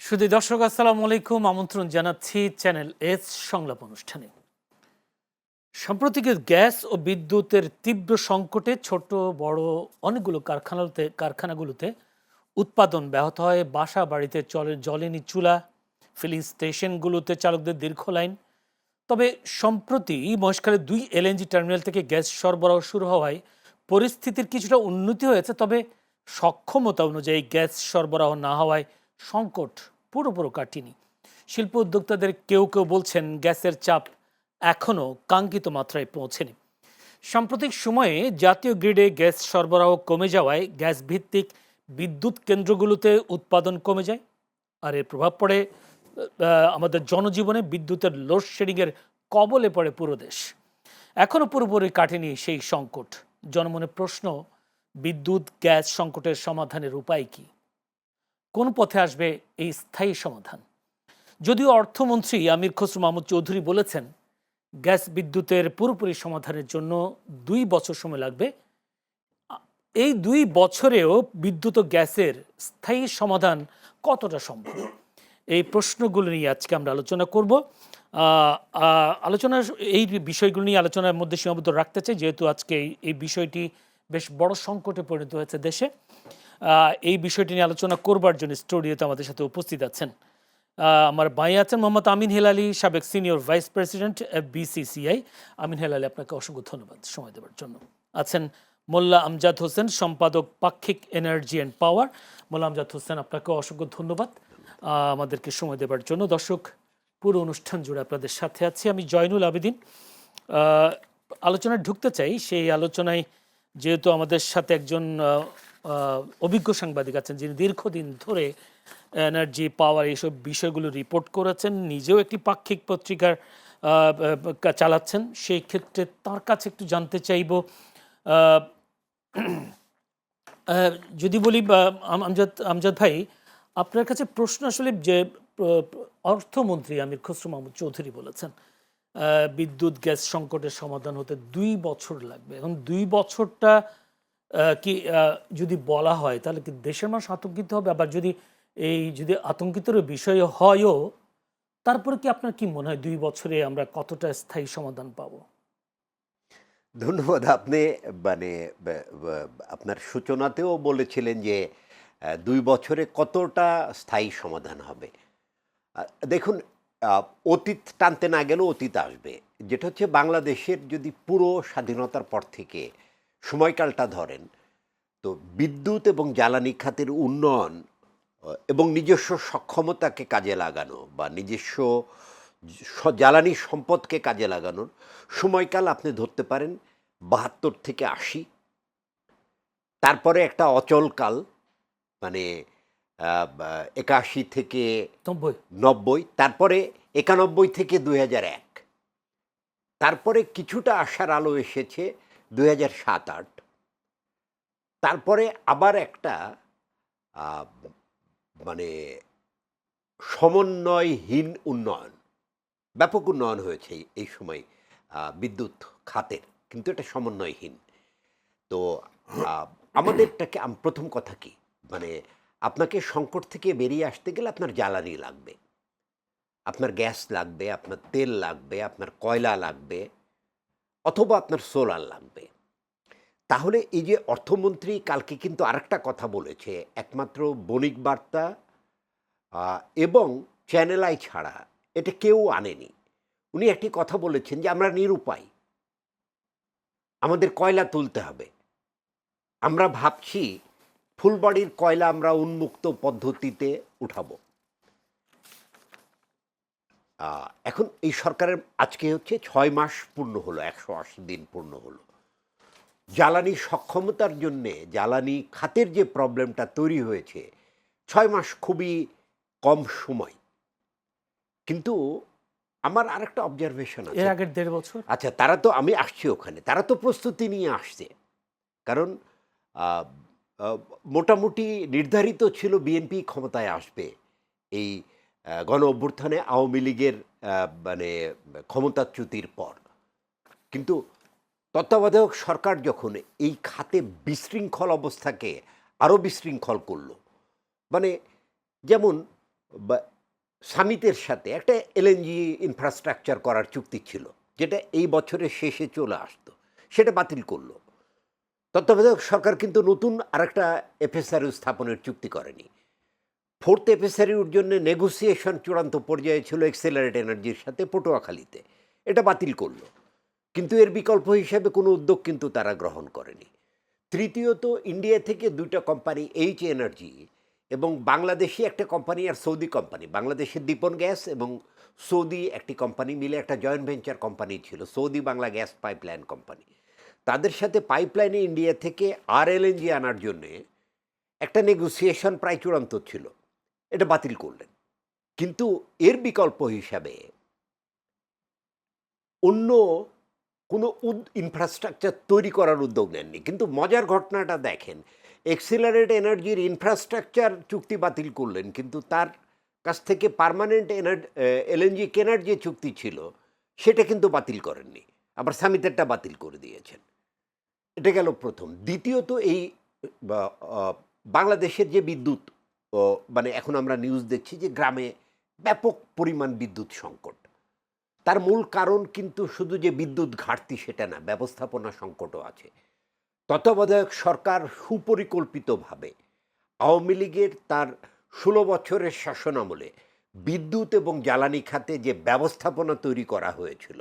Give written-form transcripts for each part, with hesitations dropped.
শুধু দর্শক আসসালামু আলাইকুম, আমন্ত্রণ জানাচ্ছি চ্যানেল এস সংলাপ অনুষ্ঠানে। সাম্প্রতিক গ্যাস ও বিদ্যুতের তীব্র সংকটে ছোট বড় অনেকগুলো কারখানাগুলোতে উৎপাদন ব্যাহত হয়। বাসা বাড়িতে জ্বলেনি চুলা, ফিলিং স্টেশনগুলোতে চালকদের দীর্ঘ লাইন। তবে সম্প্রতি মহেশখালীর 2 এলএনজি টার্মিনাল থেকে গ্যাস সরবরাহ শুরু হওয়ায় পরিস্থিতির কিছুটা উন্নতি হয়েছে। তবে সক্ষমতা অনুযায়ী গ্যাস সরবরাহ না হওয়ায় সংকট পুরোপুরি কাটেনি। শিল্প উদ্যোক্তাদের কেউ কেউ বলছেন গ্যাসের চাপ এখনও কাঙ্ক্ষিত মাত্রায় পৌঁছেনি। সাম্প্রতিক সময়ে জাতীয় গ্রিডে গ্যাস সরবরাহ কমে যাওয়ায় গ্যাস ভিত্তিক বিদ্যুৎ কেন্দ্রগুলোতে উৎপাদন কমে যায়। আর এর প্রভাব পড়ে আমাদের জনজীবনে। বিদ্যুতের লোডশেডিংয়ের কবলে পড়ে পুরো দেশ। এখনও পুরোপুরি কাটেনি সেই সংকট। জনমনে প্রশ্ন, বিদ্যুৎ গ্যাস সংকটের সমাধানের উপায় কি? কোন পথে আসবে এই স্থায়ী সমাধান? যদিও অর্থমন্ত্রী আমির খসরু মাহমুদ চৌধুরী বলেছেন গ্যাস বিদ্যুতের পুরোপুরি সমাধানের জন্য 2 বছর সময় লাগবে, এই 2 বছরেও বিদ্যুৎ ও গ্যাসের স্থায়ী সমাধান কতটা সম্ভব? এই প্রশ্নগুলো নিয়ে আজকে আমরা আলোচনা করব। এই বিষয়গুলো নিয়ে আলোচনার মধ্যে সীমাবদ্ধ রাখতে চাই, যেহেতু আজকে এই বিষয়টি বেশ বড় সংকটে পরিণত হয়েছে দেশে। এই বিষয়টি নিয়ে আলোচনা করবার জন্য স্টুডিওতে আমাদের সাথে উপস্থিত আছেন আমার ভাই আছেন মোহাম্মদ আমিন হেলালি, সাবেক সিনিয়র ভাইস প্রেসিডেন্ট বিসিসিআই। আমিন হেলালি, আপনাকে অসংখ্য ধন্যবাদ সময় দেওয়ার জন্য। আছেন মোল্লা আমজাদ হোসেন, সম্পাদক পাক্ষিক এনার্জি অ্যান্ড পাওয়ার। মোল্লা আমজাদ হোসেন, আপনাকে অসংখ্য ধন্যবাদ আমাদেরকে সময় দেওয়ার জন্য। দর্শক, পুরো অনুষ্ঠান জুড়ে আপনাদের সাথে আছি আমি জয়নুল আবেদিন। আলোচনায় ঢুকতে চাই। সেই আলোচনায় যেহেতু আমাদের সাথে একজন অভিজ্ঞ সাংবাদিক আছেন, যিনি দীর্ঘদিন ধরে এনার্জি পাওয়ার এইসব বিষয়গুলো রিপোর্ট করেছেন, নিজেও একটি পাক্ষিক পত্রিকার চালাচ্ছেন। সেই ক্ষেত্রে তার কাছে একটু জানতে চাইব, যদি বলি আমজাদ ভাই, আপনার কাছে প্রশ্ন আসলে যে অর্থমন্ত্রী আমির খসরু মাহমুদ চৌধুরী বলেছেন বিদ্যুৎ গ্যাস সংকটের সমাধান হতে 2 বছর লাগবে। এখন 2 বছরটা কি যদি বলা হয় তাহলে কি দেশের মানুষ আতঙ্কিত হবে? আবার যদি আতঙ্কিতের বিষয় হয়ও, তারপরে কি আপনার কি মনে হয় 2 বছরে আমরা কতটা স্থায়ী সমাধান পাবো? ধন্যবাদ। আপনি মানে আপনার সূচনাতেও বলেছিলেন যে 2 বছরে কতটা স্থায়ী সমাধান হবে। দেখুন, অতীত টানতে না গেলেও অতীত আসবে। যেটা হচ্ছে বাংলাদেশের যদি পুরো স্বাধীনতার পর থেকে সময়কালটা ধরেন, তো বিদ্যুৎ এবং জ্বালানি খাতের উন্নয়ন এবং নিজস্ব সক্ষমতাকে কাজে লাগানো বা নিজস্ব জ্বালানি সম্পদকে কাজে লাগানোর সময়কাল আপনি ধরতে পারেন ৭২ থেকে ৮০। তারপরে একটা অচলকাল, মানে ৮১ থেকে ৯০। তারপরে ৯১ থেকে ২০০১। তারপরে কিছুটা আশার আলো এসেছে ২০০৭-৮। তারপরে আবার একটা মানে সমন্বয়হীন উন্নয়ন, ব্যাপক উন্নয়ন হয়েছে এই সময় বিদ্যুৎ খাতের, কিন্তু এটা সমন্বয়হীন। তো আমাদেরটাকে প্রথম কথা কি, মানে আপনাকে সংকট থেকে বেরিয়ে আসতে গেলে আপনার জ্বালানি লাগবে, আপনার গ্যাস লাগবে, আপনার তেল লাগবে, আপনার কয়লা লাগবে, অথবা আপনার সোলার লাগবে। তাহলে এই যে অর্থমন্ত্রী কালকে কিন্তু আরেকটা কথা বলেছে, একমাত্র বণিক বার্তা এবং চ্যানেল আই ছাড়া এটা কেউ আনেনি। উনি একটি কথা বলেছেন যে আমরা নিরুপায়, আমাদের কয়লা তুলতে হবে। আমরা ভাবছি ফুলবাড়ির কয়লা আমরা উন্মুক্ত পদ্ধতিতে উঠাবো। এখন এই সরকারের আজকে হচ্ছে 6 মাস পূর্ণ হলো, 180 দিন পূর্ণ হলো। জ্বালানি সক্ষমতার জন্যে জ্বালানি খাতের যে প্রবলেমটা তৈরি হয়েছে, 6 মাস খুবই কম সময়। কিন্তু আমার আরেকটা অবজারভেশন আছে। এর আগের 1.5 বছর। আচ্ছা, তারা তো, আমি আসছি ওখানে, তারা তো প্রস্তুতি নিয়ে আসছে। কারণ মোটামুটি নির্ধারিত ছিল বিএনপি ক্ষমতায় আসবে এই গণ অভ্যুত্থানে আওয়ামী লীগের মানে ক্ষমতাচ্যুতির পর। কিন্তু তত্ত্বাবধায়ক সরকার যখন এই খাতে বিশৃঙ্খল অবস্থাকে আরও বিশৃঙ্খল করলো, মানে যেমন সামিটের সাথে একটা এলএনজি ইনফ্রাস্ট্রাকচার করার চুক্তি ছিল, যেটা এই বছরের শেষে চলে আসতো, সেটা বাতিল করলো। তত্ত্বাবধায়ক সরকার কিন্তু নতুন আরেকটা এফএসআরইউ স্থাপনের চুক্তি করেনি। ফোর্থ এফএসআরইউর জন্য নেগোসিয়েশন চূড়ান্ত পর্যায়ে ছিল এক্সেলারেট এনার্জির সাথে পটুয়াখালীতে, এটা বাতিল করলো। কিন্তু এর বিকল্প হিসেবে কোনো উদ্যোগ কিন্তু তারা গ্রহণ করেনি। তৃতীয়ত, ইন্ডিয়া থেকে দুইটা কোম্পানি এইচ এনার্জি এবং বাংলাদেশি একটা কোম্পানি আর সৌদি কোম্পানি, বাংলাদেশের দীপন গ্যাস এবং সৌদি একটি কোম্পানি মিলে একটা জয়েন্ট ভেঞ্চার কোম্পানি ছিল, Saudi Bangla gas pipeline company. তাদের সাথে পাইপলাইনে ইন্ডিয়া থেকে আরএলএনজি আনার জন্যে একটা নেগোসিয়েশন প্রায় চূড়ান্ত ছিল, এটা বাতিল করলেন। কিন্তু এর বিকল্প হিসাবে অন্য কোনো ইনফ্রাস্ট্রাকচার তৈরি করার উদ্যোগ নেননি। কিন্তু মজার ঘটনাটা দেখেন, এক্সিলারেট এনার্জির ইনফ্রাস্ট্রাকচার চুক্তি বাতিল করলেন, কিন্তু তার কাছ থেকে পার্মানেন্ট এলএনজি কেনার যে চুক্তি ছিল সেটা কিন্তু বাতিল করেননি, আবার সামিটেরটা বাতিল করে দিয়েছেন। এটা গেল প্রথম। দ্বিতীয়ত, এই বাংলাদেশের যে বিদ্যুৎ, মানে এখন আমরা নিউজ দেখছি যে গ্রামে ব্যাপক পরিমাণ বিদ্যুৎ সংকট, তার মূল কারণ কিন্তু শুধু যে বিদ্যুৎ ঘাটতি সেটা না, ব্যবস্থাপনা সংকটও আছে। তত্ত্বাবধায়ক সরকার সুপরিকল্পিতভাবে আওয়ামী লীগের তার 16 বছরের শাসনামলে বিদ্যুৎ এবং জ্বালানি খাতে যে ব্যবস্থাপনা তৈরি করা হয়েছিল,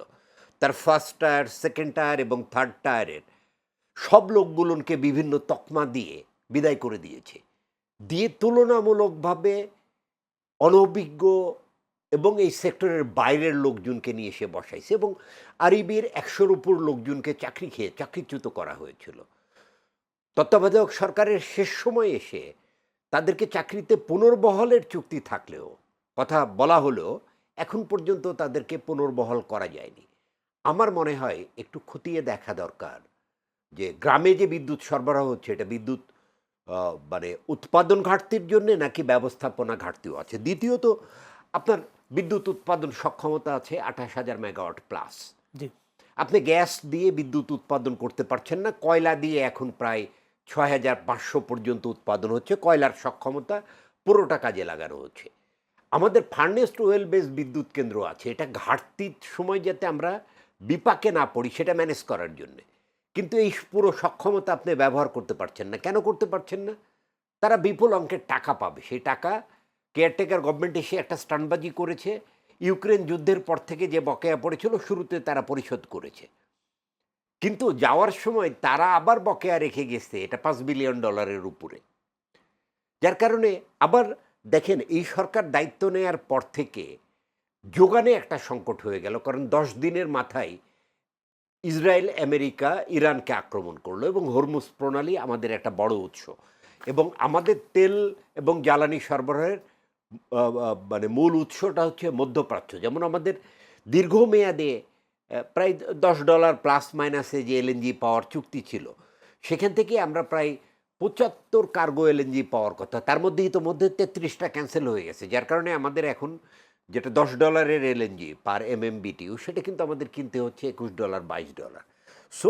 তার ফার্স্ট টায়ার, সেকেন্ড টায়ার এবং থার্ড টায়ারের সব লোকগুলোকে বিভিন্ন তকমা দিয়ে বিদায় করে দিয়েছে, দিয়ে তুলনামূলকভাবে অনভিজ্ঞ এবং এই সেক্টরের বাইরের লোকজনকে নিয়ে এসে বসাইছে এবং আরিবির 100-র উপর লোকজনকে চাকরিচ্যুত করা হয়েছিল। তত্ত্বাবধায়ক সরকারের শেষ সময়ে এসে তাদেরকে চাকরিতে পুনর্বহালের চুক্তি থাকলেও, কথা বলা হলেও, এখন পর্যন্ত তাদেরকে পুনর্বহাল করা যায়নি। আমার মনে হয় একটু খতিয়ে দেখা দরকার যে গ্রামে যে বিদ্যুৎ সরবরাহ হচ্ছে, এটা বিদ্যুৎ মানে উৎপাদন ঘাটতির জন্যে নাকি ব্যবস্থাপনা ঘাটতিও আছে। দ্বিতীয়ত, আপনার বিদ্যুৎ উৎপাদন সক্ষমতা আছে 28,000 মেগাওয়াট প্লাস। জি, আপনি গ্যাস দিয়ে বিদ্যুৎ উৎপাদন করতে পারছেন না, কয়লা দিয়ে এখন প্রায় 6,500 পর্যন্ত উৎপাদন হচ্ছে, কয়লার সক্ষমতা পুরোটা কাজে লাগানো হচ্ছে। আমাদের ফার্নেস টু ওয়েল বেস বিদ্যুৎ কেন্দ্র আছে, এটা ঘাটতির সময় যাতে আমরা বিপাকে না পড়ি সেটা ম্যানেজ করার জন্যে। কিন্তু এই পুরো সক্ষমতা আপনি ব্যবহার করতে পারছেন না। কেন করতে পারছেন না? তারা বিপুল অঙ্কের টাকা পাবে, সেই টাকা কেয়ারটেকার গভর্নমেন্ট এসে একটা স্টান্টবাজি করেছে। ইউক্রেন যুদ্ধের পর থেকে যে বকেয়া পড়েছিল শুরুতে তারা পরিশোধ করেছে, কিন্তু যাওয়ার সময় তারা আবার বকেয়া রেখে গেছে এটা $5 বিলিয়ন উপরে। যার কারণে আবার দেখেন, এই সরকার দায়িত্ব নেওয়ার পর থেকে যোগানে একটা সংকট হয়ে গেল, কারণ 10 দিনের মাথায় ইসরায়েল আমেরিকা ইরানকে আক্রমণ করলো এবং হরমুজ প্রণালী আমাদের একটা বড় উৎস এবং আমাদের তেল এবং জ্বালানি সরবরাহের মানে মূল উৎসটা হচ্ছে মধ্যপ্রাচ্য। যেমন আমাদের দীর্ঘমেয়াদে প্রায় $10 প্লাস মাইনাসে যে এলএনজি পাওয়ার চুক্তি ছিল, সেখান থেকে আমরা প্রায় 75 কার্গো এলএনজি পাওয়ার কথা, তার মধ্যে ইতোমধ্যে 33টা ক্যান্সেল হয়ে গেছে। যার কারণে আমাদের এখন যেটা $10 এলএনজি পার এমএমবিটিউ, সেটা কিন্তু আমাদের কিনতে হচ্ছে $21, $22। সো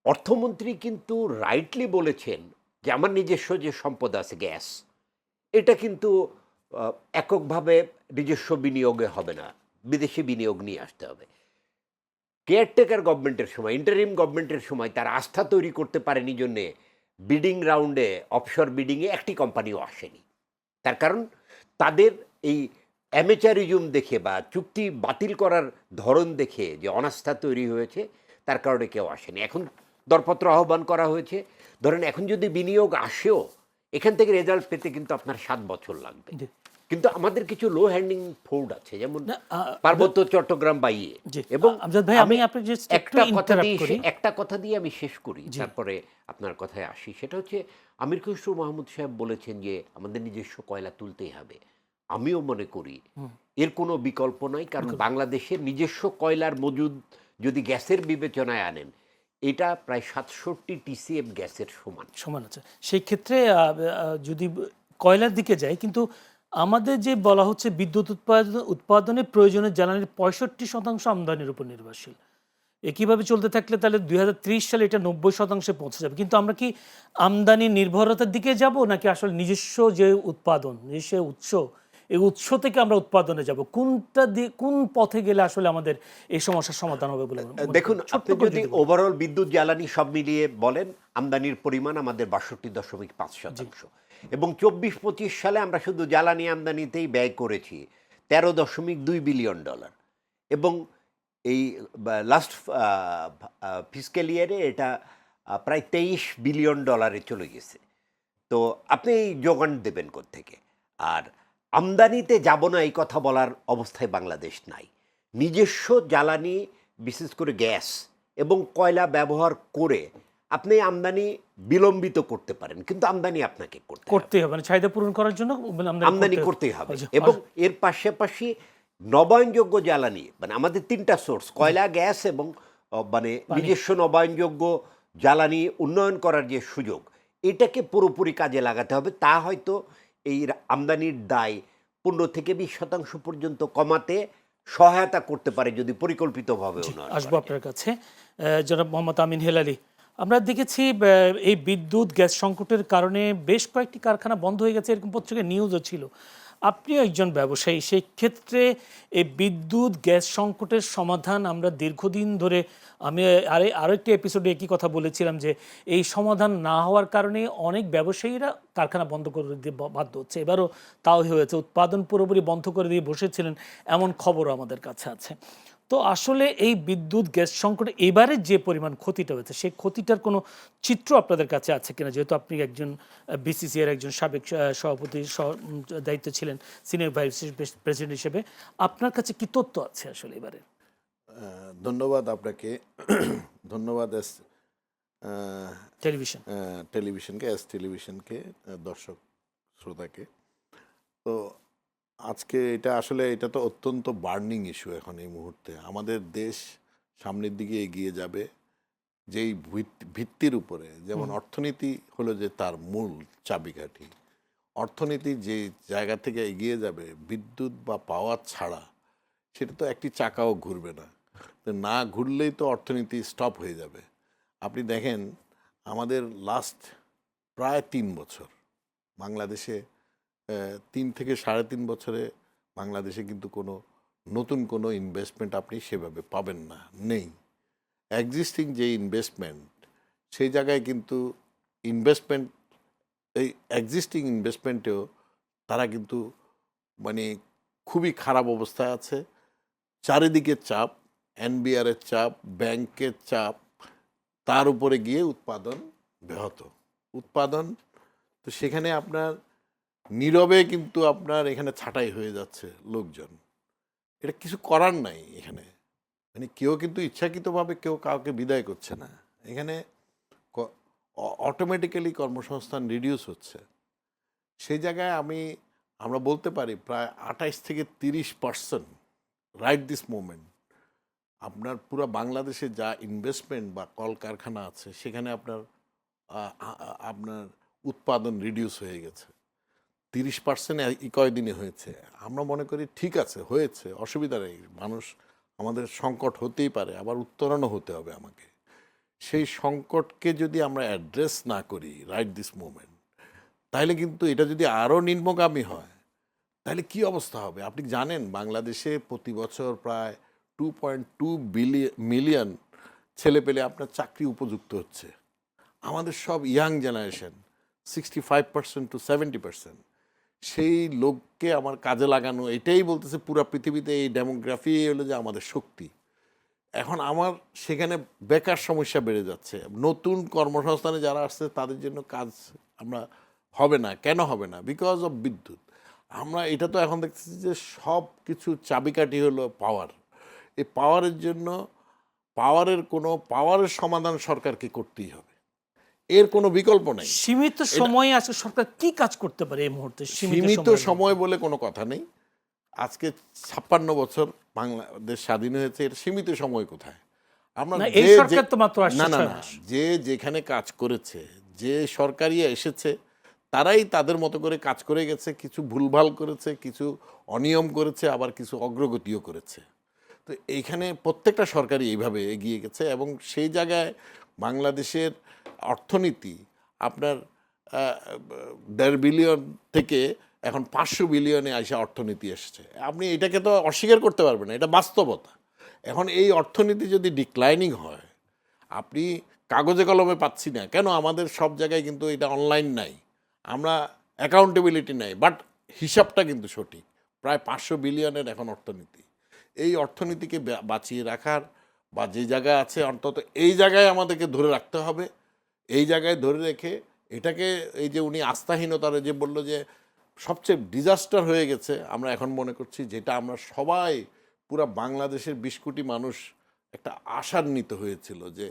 অর্থমন্ত্রী কিন্তু রাইটলি বলেছেন যে আমার নিজস্ব যে সম্পদ আছে গ্যাস, এটা কিন্তু এককভাবে নিজস্ব বিনিয়োগে হবে না, বিদেশি বিনিয়োগ নিয়ে আসতে হবে। কেয়ারটেকার গভর্নমেন্টের সময়, ইন্টারিম গভর্নমেন্টের সময় তার আস্থা তৈরি করতে পারেনি জন্যে বিডিং রাউন্ডে, অফশোর বিডিংয়ে একটি কোম্পানিও আসেনি। তার কারণ তাদের এই অ্যামেচারিজম দেখে বা চুক্তি বাতিল করার ধরন দেখে যে অনাস্থা তৈরি হয়েছে, তার কারণে কেউ আসেনি। এখন দরপত্র আহ্বান করা হয়েছে, ধরেন এখন যদি বিনিয়োগ আসেও, এখান থেকে রেজাল্ট পেতে কিন্তু আপনার 7 বছর লাগবে। জি, কিন্তু আমাদের কিছু লো হ্যান্ডিং ফ্রুট আছে, যেমন না, পার্বত্য চট্টগ্রাম বাইয়ে। জি, এবং আমজাদ ভাই, আমি আপনাকে just একটু interrupt করি। একটা কথা দিয়ে আমি শেষ করি, জি। তারপরে আপনার কথায় আসি। সেটা হচ্ছে, আমির খসরু মাহমুদ সাহেব বলেছেন যে আমাদের নিজস্ব কয়লা তুলতেই হবে। আমিও মনে করি এর কোনো বিকল্প নাই, কারণ বাংলাদেশের নিজস্ব কয়লার মজুদ যদি গ্যাসের বিবেচনায় আনেন, এটা প্রায় 67 TCF গ্যাসের সমান। সমান আছে। সেই ক্ষেত্রে যদি কয়লার দিকে যাই, কিন্তু আমাদের যে বলা হচ্ছে বিদ্যুৎ উৎপাদনে প্রয়োজনীয় জ্বালানির 65% আমদানির উপর নির্ভরশীল। একইভাবে চলতে থাকলে তাহলে 2030 সালে এটা 90% পৌঁছে যাবে। কিন্তু আমরা কি আমদানি নির্ভরতার দিকে যাব, নাকি আসলে নিজস্ব যে উৎপাদন, নিজস্ব উৎস, এই উৎস থেকে আমরা উৎপাদনে যাব, কোন পথে গেলে আসলে আমাদের এই সমস্যার সমাধান হবে বলে মনে করেন? দেখুন, ছোট্ট আপনি করে যদি যদি বলেন। ওভারঅল বিদ্যুৎ জ্বালানি সব মিলিয়ে বলেন, আমদানির পরিমাণ আমাদের ৬২.৫%, এবং ২৪-২৫ সালে আমরা শুধু জ্বালানি আমদানিতেই ব্যয় করেছি $13.2 বিলিয়ন, এবং এই লাস্ট ফিসক্যাল ইয়ারে এটা প্রায় $23 বিলিয়ন চলে গেছে। তো আপনি এই যোগান দেবেন কোত্থেকে? আর আমদানিতে যাব না এই কথা বলার অবস্থায় বাংলাদেশ নাই। নিজস্ব জ্বালানি, বিশেষ করে গ্যাস এবং কয়লা ব্যবহার করে আপনি আমদানি বিলম্বিত করতে পারেন, কিন্তু আমদানি আপনাকে করতে হবে। করতেই হবে, মানে চাহিদা পূরণ করার জন্য আমদানি করতেই হবে। এবং এর পাশাপাশি নবায়নযোগ্য জ্বালানি, মানে আমাদের 3টা সোর্স, কয়লা, গ্যাস এবং মানে নিজস্ব নবায়নযোগ্য জ্বালানি উন্নয়ন করার যে সুযোগ, এটাকে পুরোপুরি কাজে লাগাতে হবে। তা হয়তো এই আমদানির দায় 15-20% পর্যন্ত কমাতে সহায়তা করতে পারে যদি পরিকল্পিতভাবে উন্নয়ন আসবো করা যায়। আপনার কাছে। জনাব মোহাম্মদ আমিন হেলালি, আমরা দেখেছি এই বিদ্যুৎ গ্যাস সংকটের কারণে বেশ কয়েকটি কারখানা বন্ধ হয়ে গেছে, এরকম পত্রিকায় নিউজও ছিল। আপনিও একজন ব্যবসায়ী, সেই ক্ষেত্রে এই বিদ্যুৎ গ্যাস সংকটের সমাধান আমরা দীর্ঘদিন ধরে, আমি আরও একটি এপিসোডে একই কথা বলেছিলাম যে এই সমাধান না হওয়ার কারণে অনেক ব্যবসায়ীরা কারখানা বন্ধ করে দিয়ে বাধ্য হচ্ছে। এবারও তাও হয়েছে, উৎপাদন পুরোপুরি বন্ধ করে দিয়ে বসেছিলেন এমন খবরও আমাদের কাছে আছে। তো আসলে এই বিদ্যুৎ গ্যাস সংকটে এবারে যে পরিমাণ ক্ষতিটা হয়েছে, সেই ক্ষতিটার কোনো চিত্র আপনাদের কাছে আছে কিনা? যেহেতু আপনি একজন বিসিসিআইয়ের একজন সাবেক সভাপতি দায়িত্ব ছিলেন, সিনিয়র ভাইস প্রেসিডেন্ট হিসেবে আপনার কাছে কি তথ্য আছে আসলে এবারে? ধন্যবাদ আপনাকে, ধন্যবাদ টেলিভিশন টেলিভিশনকে, দর্শক শ্রোতাকে। তো আজকে এটা তো অত্যন্ত বার্নিং ইস্যু এখন এই মুহূর্তে। আমাদের দেশ সামনের দিকে এগিয়ে যাবে যেই ভিত্তির উপরে, যেমন অর্থনীতি হলো যে তার মূল চাবিকাঠি। অর্থনীতি যে জায়গা থেকে এগিয়ে যাবে, বিদ্যুৎ বা পাওয়ার ছাড়া সেটা তো একটি চাকাও ঘুরবে না। তো না ঘুরলেই তো অর্থনীতি স্টপ হয়ে যাবে। আপনি দেখেন, আমাদের লাস্ট প্রায় 3 বছর বাংলাদেশে, 3 থেকে 3.5 বছরে বাংলাদেশে কিন্তু নতুন কোনো ইনভেস্টমেন্ট আপনি সেভাবে পাবেন না, নেই। এক্সিস্টিং যে ইনভেস্টমেন্ট, সেই জায়গায় কিন্তু এই এক্সিস্টিং ইনভেস্টমেন্টেও তারা কিন্তু মানে খুবই খারাপ অবস্থায় আছে। চারিদিকে চাপ, এনবিআরের চাপ, ব্যাংকের চাপ, তার উপরে গিয়ে উৎপাদন ব্যাহত। তো সেখানে আপনার নীরবে কিন্তু আপনার এখানে ছাঁটাই হয়ে যাচ্ছে লোকজন। এটা কিছু করার নাই এখানে, মানে কেউ কিন্তু ইচ্ছাকৃতভাবে কেউ কাউকে বিদায় করছে না। এখানে অটোমেটিক্যালি কর্মসংস্থান রিডিউস হচ্ছে। সেই জায়গায় আমরা বলতে পারি প্রায় 28-30% রাইট দিস মোমেন্ট আপনার পুরো বাংলাদেশে যা ইনভেস্টমেন্ট বা কলকারখানা আছে, সেখানে আপনার উৎপাদন রিডিউস হয়ে গেছে 30% এই কয়দিনে হয়েছে। আমরা মনে করি ঠিক আছে, হয়েছে, অসুবিধা নেই। আমাদের সংকট হতেই পারে, আবার উত্তরণও হতে হবে আমাকে। সেই সংকটকে যদি আমরা অ্যাড্রেস না করি রাইট দিস মোমেন্ট, তাহলে কিন্তু এটা যদি আরও নিম্নগামী হয়, তাহলে কি অবস্থা হবে? আপনি জানেন বাংলাদেশে প্রতি বছর প্রায় 2.2 মিলিয়ন ছেলেপেলে আপনার চাকরি উপযুক্ত হচ্ছে। আমাদের সব ইয়াং জেনারেশন, 65% to 70%। সেই লোককে আমার কাজে লাগানো, এটাই বলতেছে পুরো পৃথিবীতে এই ডেমোগ্রাফি হলো যে আমাদের শক্তি। এখন সেখানে বেকার সমস্যা বেড়ে যাচ্ছে। নতুন কর্মসংস্থানে যারা আসছে তাদের জন্য কাজ হবে না। কেন হবে না? বিকজ অফ বিদ্যুৎ। আমরা এটা তো এখন দেখতেছি যে সব কিছু চাবিকাঠি হলো পাওয়ার। এই পাওয়ারের সমাধান সরকারকে করতেই হবে, এর কোনো বিকল্প নেই। সীমিত সময়ে আসলে সরকার কি কাজ করতে পারে এই মুহূর্তে? সীমিত সময় বলে কোনো কথা নেই। আজকে 56 বছর বাংলাদেশ স্বাধীন হয়েছে, এর সীমিত সময় কোথায়? আমরা এই সরকার তো মাত্র আসছে 6 মাস। যে যেখানে কাজ করেছে, যে সরকারি এসেছে, তারাই তাদের মতো করে কাজ করে গেছে। কিছু ভুলভাল করেছে, কিছু অনিয়ম করেছে, আবার কিছু অগ্রগতিও করেছে। তো এইখানে প্রত্যেকটা সরকারই এইভাবে এগিয়ে গেছে, এবং সেই জায়গায় বাংলাদেশের অর্থনীতি আপনার 1.5 বিলিয়ন থেকে এখন 500 বিলিয়নে আইসা অর্থনীতি এসছে। আপনি এটাকে তো অস্বীকার করতে পারবেন না, এটা বাস্তবতা। এখন এই অর্থনীতি যদি ডিক্লাইনিং হয়, আপনি কাগজে কলমে পাচ্ছি না কেন, আমাদের সব জায়গায় কিন্তু এটা অনলাইন নাই, আমরা অ্যাকাউন্টেবিলিটি নাই, বাট হিসাবটা কিন্তু সঠিক। প্রায় 500 বিলিয়নের এখন অর্থনীতি। এই অর্থনীতিকে বাঁচিয়ে রাখার বা যে জায়গায় আছে অন্তত এই জায়গায় আমাদেরকে ধরে রাখতে হবে। এই জায়গায় ধরে রেখে এটাকে, এই যে উনি আস্থাহীনতার যে বললো যে সবচেয়ে ডিজাস্টার হয়ে গেছে, আমরা এখন মনে করছি যেটা আমরা সবাই পুরা বাংলাদেশের 20 কোটি মানুষ একটা আশান্বিত হয়েছিল যে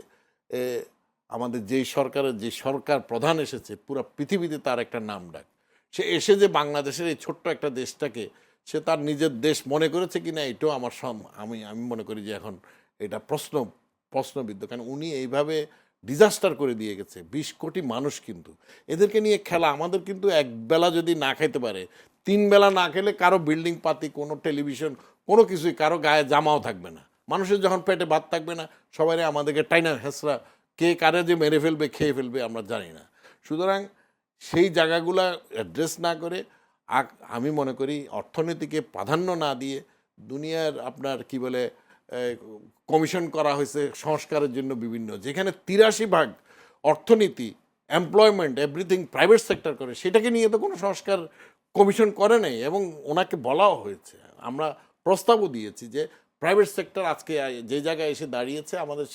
আমাদের যেই সরকারের যে সরকার প্রধান এসেছে পুরা পৃথিবীতে তার একটা নাম ডাক, সে এসে যে বাংলাদেশের এই ছোট্ট একটা দেশটাকে সে তার নিজের দেশ মনে করেছে কিনা এটাও আমার আমি মনে করি যে এখন এটা প্রশ্নবিদ্ধ। কারণ উনি এইভাবে ডিজাস্টার করে দিয়ে গেছে 20 কোটি মানুষ, কিন্তু এদেরকে নিয়ে খেলা। আমাদের কিন্তু একবেলা যদি না খাইতে পারে, 3 বেলা না খেলে কারো বিল্ডিং পাতি, কোনো টেলিভিশন, কোনো কিছুই কারো গায়ে জামাও থাকবে না। মানুষের যখন পেটে ভাত থাকবে না, সবাই আমাদেরকে টাইনা হেসরা, কে কারে যে মেরে ফেলবে খেয়ে ফেলবে আমরা জানি না। সুতরাং সেই জায়গাগুলা অ্যাড্রেস না করে আমি মনে করি অর্থনীতিকে প্রাধান্য না দিয়ে দুনিয়ার আপনার কি বলে কমিশন করা হয়েছে সংস্কারের জন্য বিভিন্ন, যেখানে 83% অর্থনীতি, এমপ্লয়মেন্ট, এভরিথিং প্রাইভেট সেক্টর করে, সেটাকে নিয়ে তো কোনো সংস্কার কমিশন করে নেই। এবং ওনাকে বলাও হয়েছে, আমরা প্রস্তাবও দিয়েছি যে প্রাইভেট সেক্টর আজকে যে জায়গায় এসে দাঁড়িয়েছে, আমাদের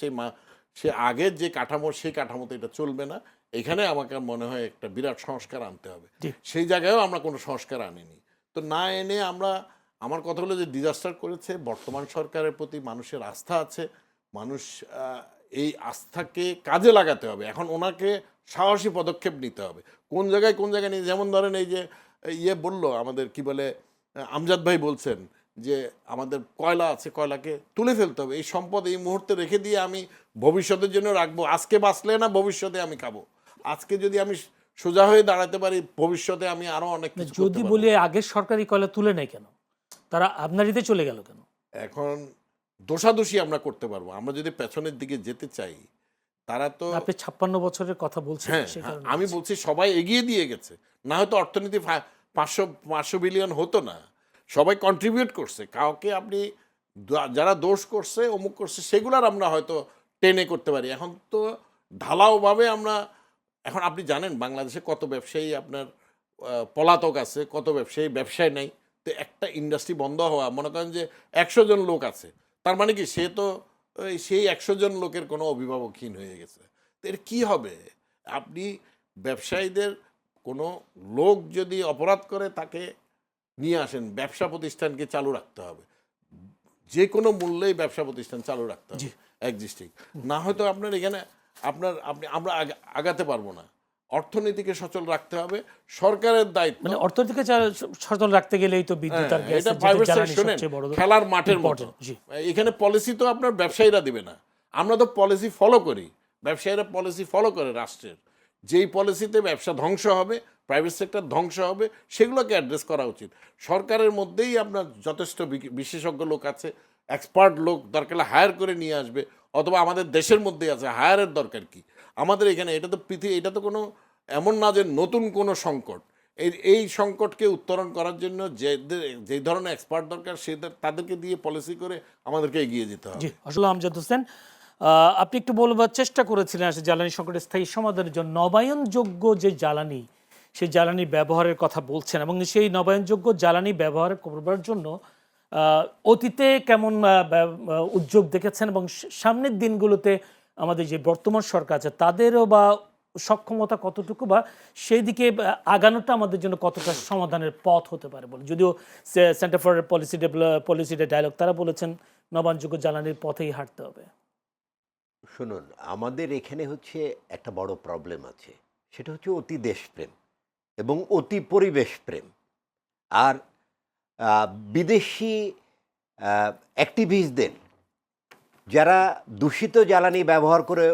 সে আগের যে কাঠামো, সেই কাঠামোতে এটা চলবে না। এখানে আমাকে মনে হয় একটা বিরাট সংস্কার আনতে হবে। সেই জায়গায়ও আমরা কোনো সংস্কার আনিনি। তো না এনে আমরা, আমার কথা হলো যে ডিজাস্টার করেছে, বর্তমান সরকারের প্রতি মানুষের আস্থা আছে, মানুষ এই আস্থাকে কাজে লাগাতে হবে। এখন ওনাকে সাহসী পদক্ষেপ নিতে হবে, কোন জায়গায় নিয়ে। যেমন ধরেন এই যে বললো আমাদের কি বলে আমজাদ ভাই বলছেন যে আমাদের কয়লা আছে, কয়লাকে তুলে ফেলতে হবে। এই সম্পদ এই মুহূর্তে রেখে দিয়ে আমি ভবিষ্যতের জন্য রাখবো। আজকে বাঁচলে না ভবিষ্যতে আমি খাবো। আজকে যদি আমি সোজা হয়ে দাঁড়াতে পারি, ভবিষ্যতে আমি আরো অনেক কিছু যদি বলি আগের সরকারি কয়লা তুলে নেয় কেন, তারা আপনারিতে চলে গেল কেন? এখন দোষাদোষী আমরা করতে পারবো, আমরা যদি পেছনের দিকে যেতে চাই। তারা তো, আপনি 56 বছরের কথা বলছেন। হ্যাঁ, আমি বলছি সবাই এগিয়ে দিয়ে গেছে, না হয়তো অর্থনীতি 500 বিলিয়ন হতো না। সবাই কন্ট্রিবিউট করছে। কাউকে আপনি যারা দোষ করছে, অমুক করছে, সেগুলার আমরা হয়তো টেনে করতে পারি। এখন তো ঢালাওভাবে আমরা, এখন আপনি জানেন বাংলাদেশে কত ব্যবসায়ী আপনার পলাতক আছে, কত ব্যবসায় নেই। তো একটা ইন্ডাস্ট্রি বন্ধ হওয়া, মনে করেন যে 100 জন লোক আছে, তার মানে কি সে তো সেই 100 জন লোকের কোনো অভিভাবকহীন হয়ে গেছে। তো এর কী হবে? আপনি ব্যবসায়ীদের কোনো লোক যদি অপরাধ করে তাকে নিয়ে আসেন, ব্যবসা প্রতিষ্ঠানকে চালু রাখতে হবে, যে কোনো মূল্যেই ব্যবসা প্রতিষ্ঠান চালু রাখতে হবে এক্সিস্টিং। না হয়তো আপনার এখানে আমরা আগাতে পারবো না। অর্থনীতিকে সচল রাখতে হবে, সরকারের দায়িত্ব। মানে অর্থনীতিকে সচল রাখতে গেলেই তো বিদ্যুৎ আর গ্যাস, এটা প্রাইভেট সেক্টর, খেলার মাঠের মতো। এখানে পলিসি তো আপনার ব্যবসায়ীরা দিবে না, আমরা তো পলিসি ফলো করি। ব্যবসায়ীরা পলিসি ফলো করে রাষ্ট্রের, যেই পলিসিতে ব্যবসা ধ্বংস হবে, প্রাইভেট সেক্টর ধ্বংস হবে, সেগুলোকে অ্যাড্রেস করা উচিত। সরকারের মধ্যেই আপনার যথেষ্ট বিশেষজ্ঞ লোক আছে, এক্সপার্ট লোক দরকার হায়ার করে নিয়ে আসবে, অথবা আমাদের দেশের মধ্যেই আছে, হায়ারের দরকার কি আমাদের এখানে? এটা তো কোনো এমন না যে নতুন কোনো সংকট। এই সংকটকে উত্তরণ করার জন্য যে ধরনের এক্সপার্ট দরকার, তাদেরকে দিয়ে পলিসি করে আমাদেরকে এগিয়ে যেতে হবে। জি, আসলে আমজাদ হোসেন, আপনি একটু বলবার চেষ্টা করেছিলেন জ্বালানি সংকটের স্থায়ী সমাধানের জন্য নবায়নযোগ্য যে জ্বালানি, সেই জ্বালানি ব্যবহারের কথা বলছেন, এবং সেই নবায়নযোগ্য জ্বালানি ব্যবহার করবার জন্য অতীতে কেমন উদ্যোগ দেখেছেন, এবং সামনের দিনগুলোতে আমাদের যে বর্তমান সরকার আছে তাদেরও বা সক্ষমতা কতটুকু, বা সেই দিকে আগানোটা আমাদের জন্য কতটা সমাধানের পথ হতে পারে বলে। যদিও সেন্টার ফর পলিসি ডায়ালগ তারা বলেছেন নবায়নযোগ্য জ্বালানির পথেই হাঁটতে হবে। শুনুন, আমাদের এখানে হচ্ছে একটা বড় প্রবলেম আছে, সেটা হচ্ছে অতি দেশপ্রেম এবং অতি পরিবেশ প্রেম। আর বিদেশি অ্যাক্টিভিস্টদের, যারা দূষিত জ্বালানি ব্যবহার করে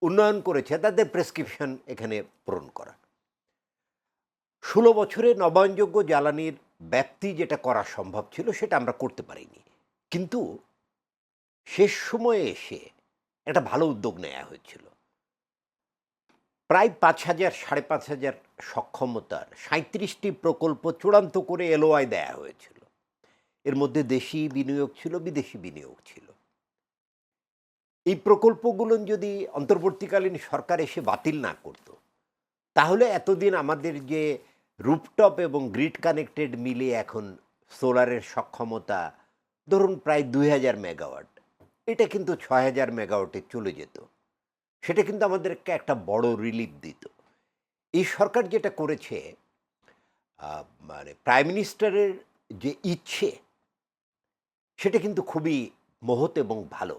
উন্নয়ন করেছে, তাদের প্রেসক্রিপশন এখানে পূরণ করা। 16 বছরে নবায়নযোগ্য জ্বালানির ব্যাপ্তি যেটা করা সম্ভব ছিল সেটা আমরা করতে পারিনি, কিন্তু শেষ সময়ে এসে একটা ভালো উদ্যোগ নেওয়া হয়েছিল। প্রায় 5,000 5,500 সক্ষমতার 37টি প্রকল্প চূড়ান্ত করে এলওআই দেয়া হয়েছিল। এর মধ্যে দেশি বিনিয়োগ ছিল, বিদেশি বিনিয়োগ ছিল। এই প্রকল্পগুলো যদি অন্তর্বর্তীকালীন সরকার এসে বাতিল না করত, তাহলে এতদিন আমাদের যে রুফটপ এবং গ্রিড কানেক্টেড মিলে এখন সোলারের সক্ষমতা ধরুন প্রায় 2,000 মেগাওয়াট, এটা কিন্তু 6,000 মেগাওয়াটে চলে যেত। সেটা কিন্তু আমাদেরকে একটা বড় রিলিফ দিত। এই সরকার যেটা করেছে, মানে প্রাইম মিনিস্টারের যে ইচ্ছে, সেটা কিন্তু খুবই মহৎ এবং ভালো।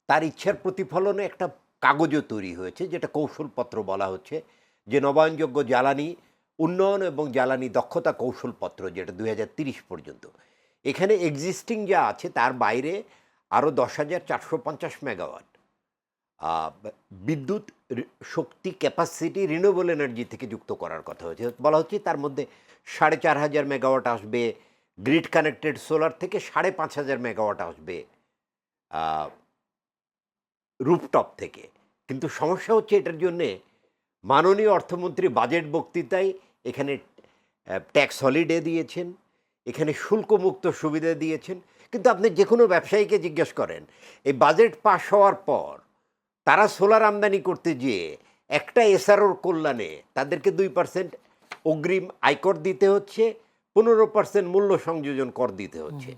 তার ইচ্ছার প্রতিফলনে একটা কাগজও তৈরি হয়েছে, যেটা কৌশলপত্র বলা হচ্ছে, যে নবায়নযোগ্য জ্বালানি উন্নয়ন এবং জ্বালানি দক্ষতা কৌশলপত্র, যেটা 2030 পর্যন্ত। এখানে এক্সিস্টিং যা আছে তার বাইরে আরও 10,450 মেগাওয়াট বিদ্যুৎ শক্তি ক্যাপাসিটি রিনিউয়েবল এনার্জি থেকে যুক্ত করার কথা হয়েছে। বলা হচ্ছে তার মধ্যে 4,500 মেগাওয়াট আসবে গ্রিড কানেক্টেড সোলার থেকে, 5,500 মেগাওয়াট আসবে রুফটপ থেকে। কিন্তু সমস্যা হচ্ছে এটার জন্যে মাননীয় অর্থমন্ত্রী বাজেট বক্তৃতায় এখানে ট্যাক্স হলিডে দিয়েছেন, এখানে শুল্কমুক্ত সুবিধা দিয়েছেন। কিন্তু আপনি যে কোনো ব্যবসায়ীকে জিজ্ঞেস করেন, এই বাজেট পাশ হওয়ার পর তারা সোলার আমদানি করতে গিয়ে একটা এসআরওর কল্যাণে তাদেরকে 2% অগ্রিম আয়কর দিতে হচ্ছে, 15% মূল্য সংযোজন কর দিতে হচ্ছে।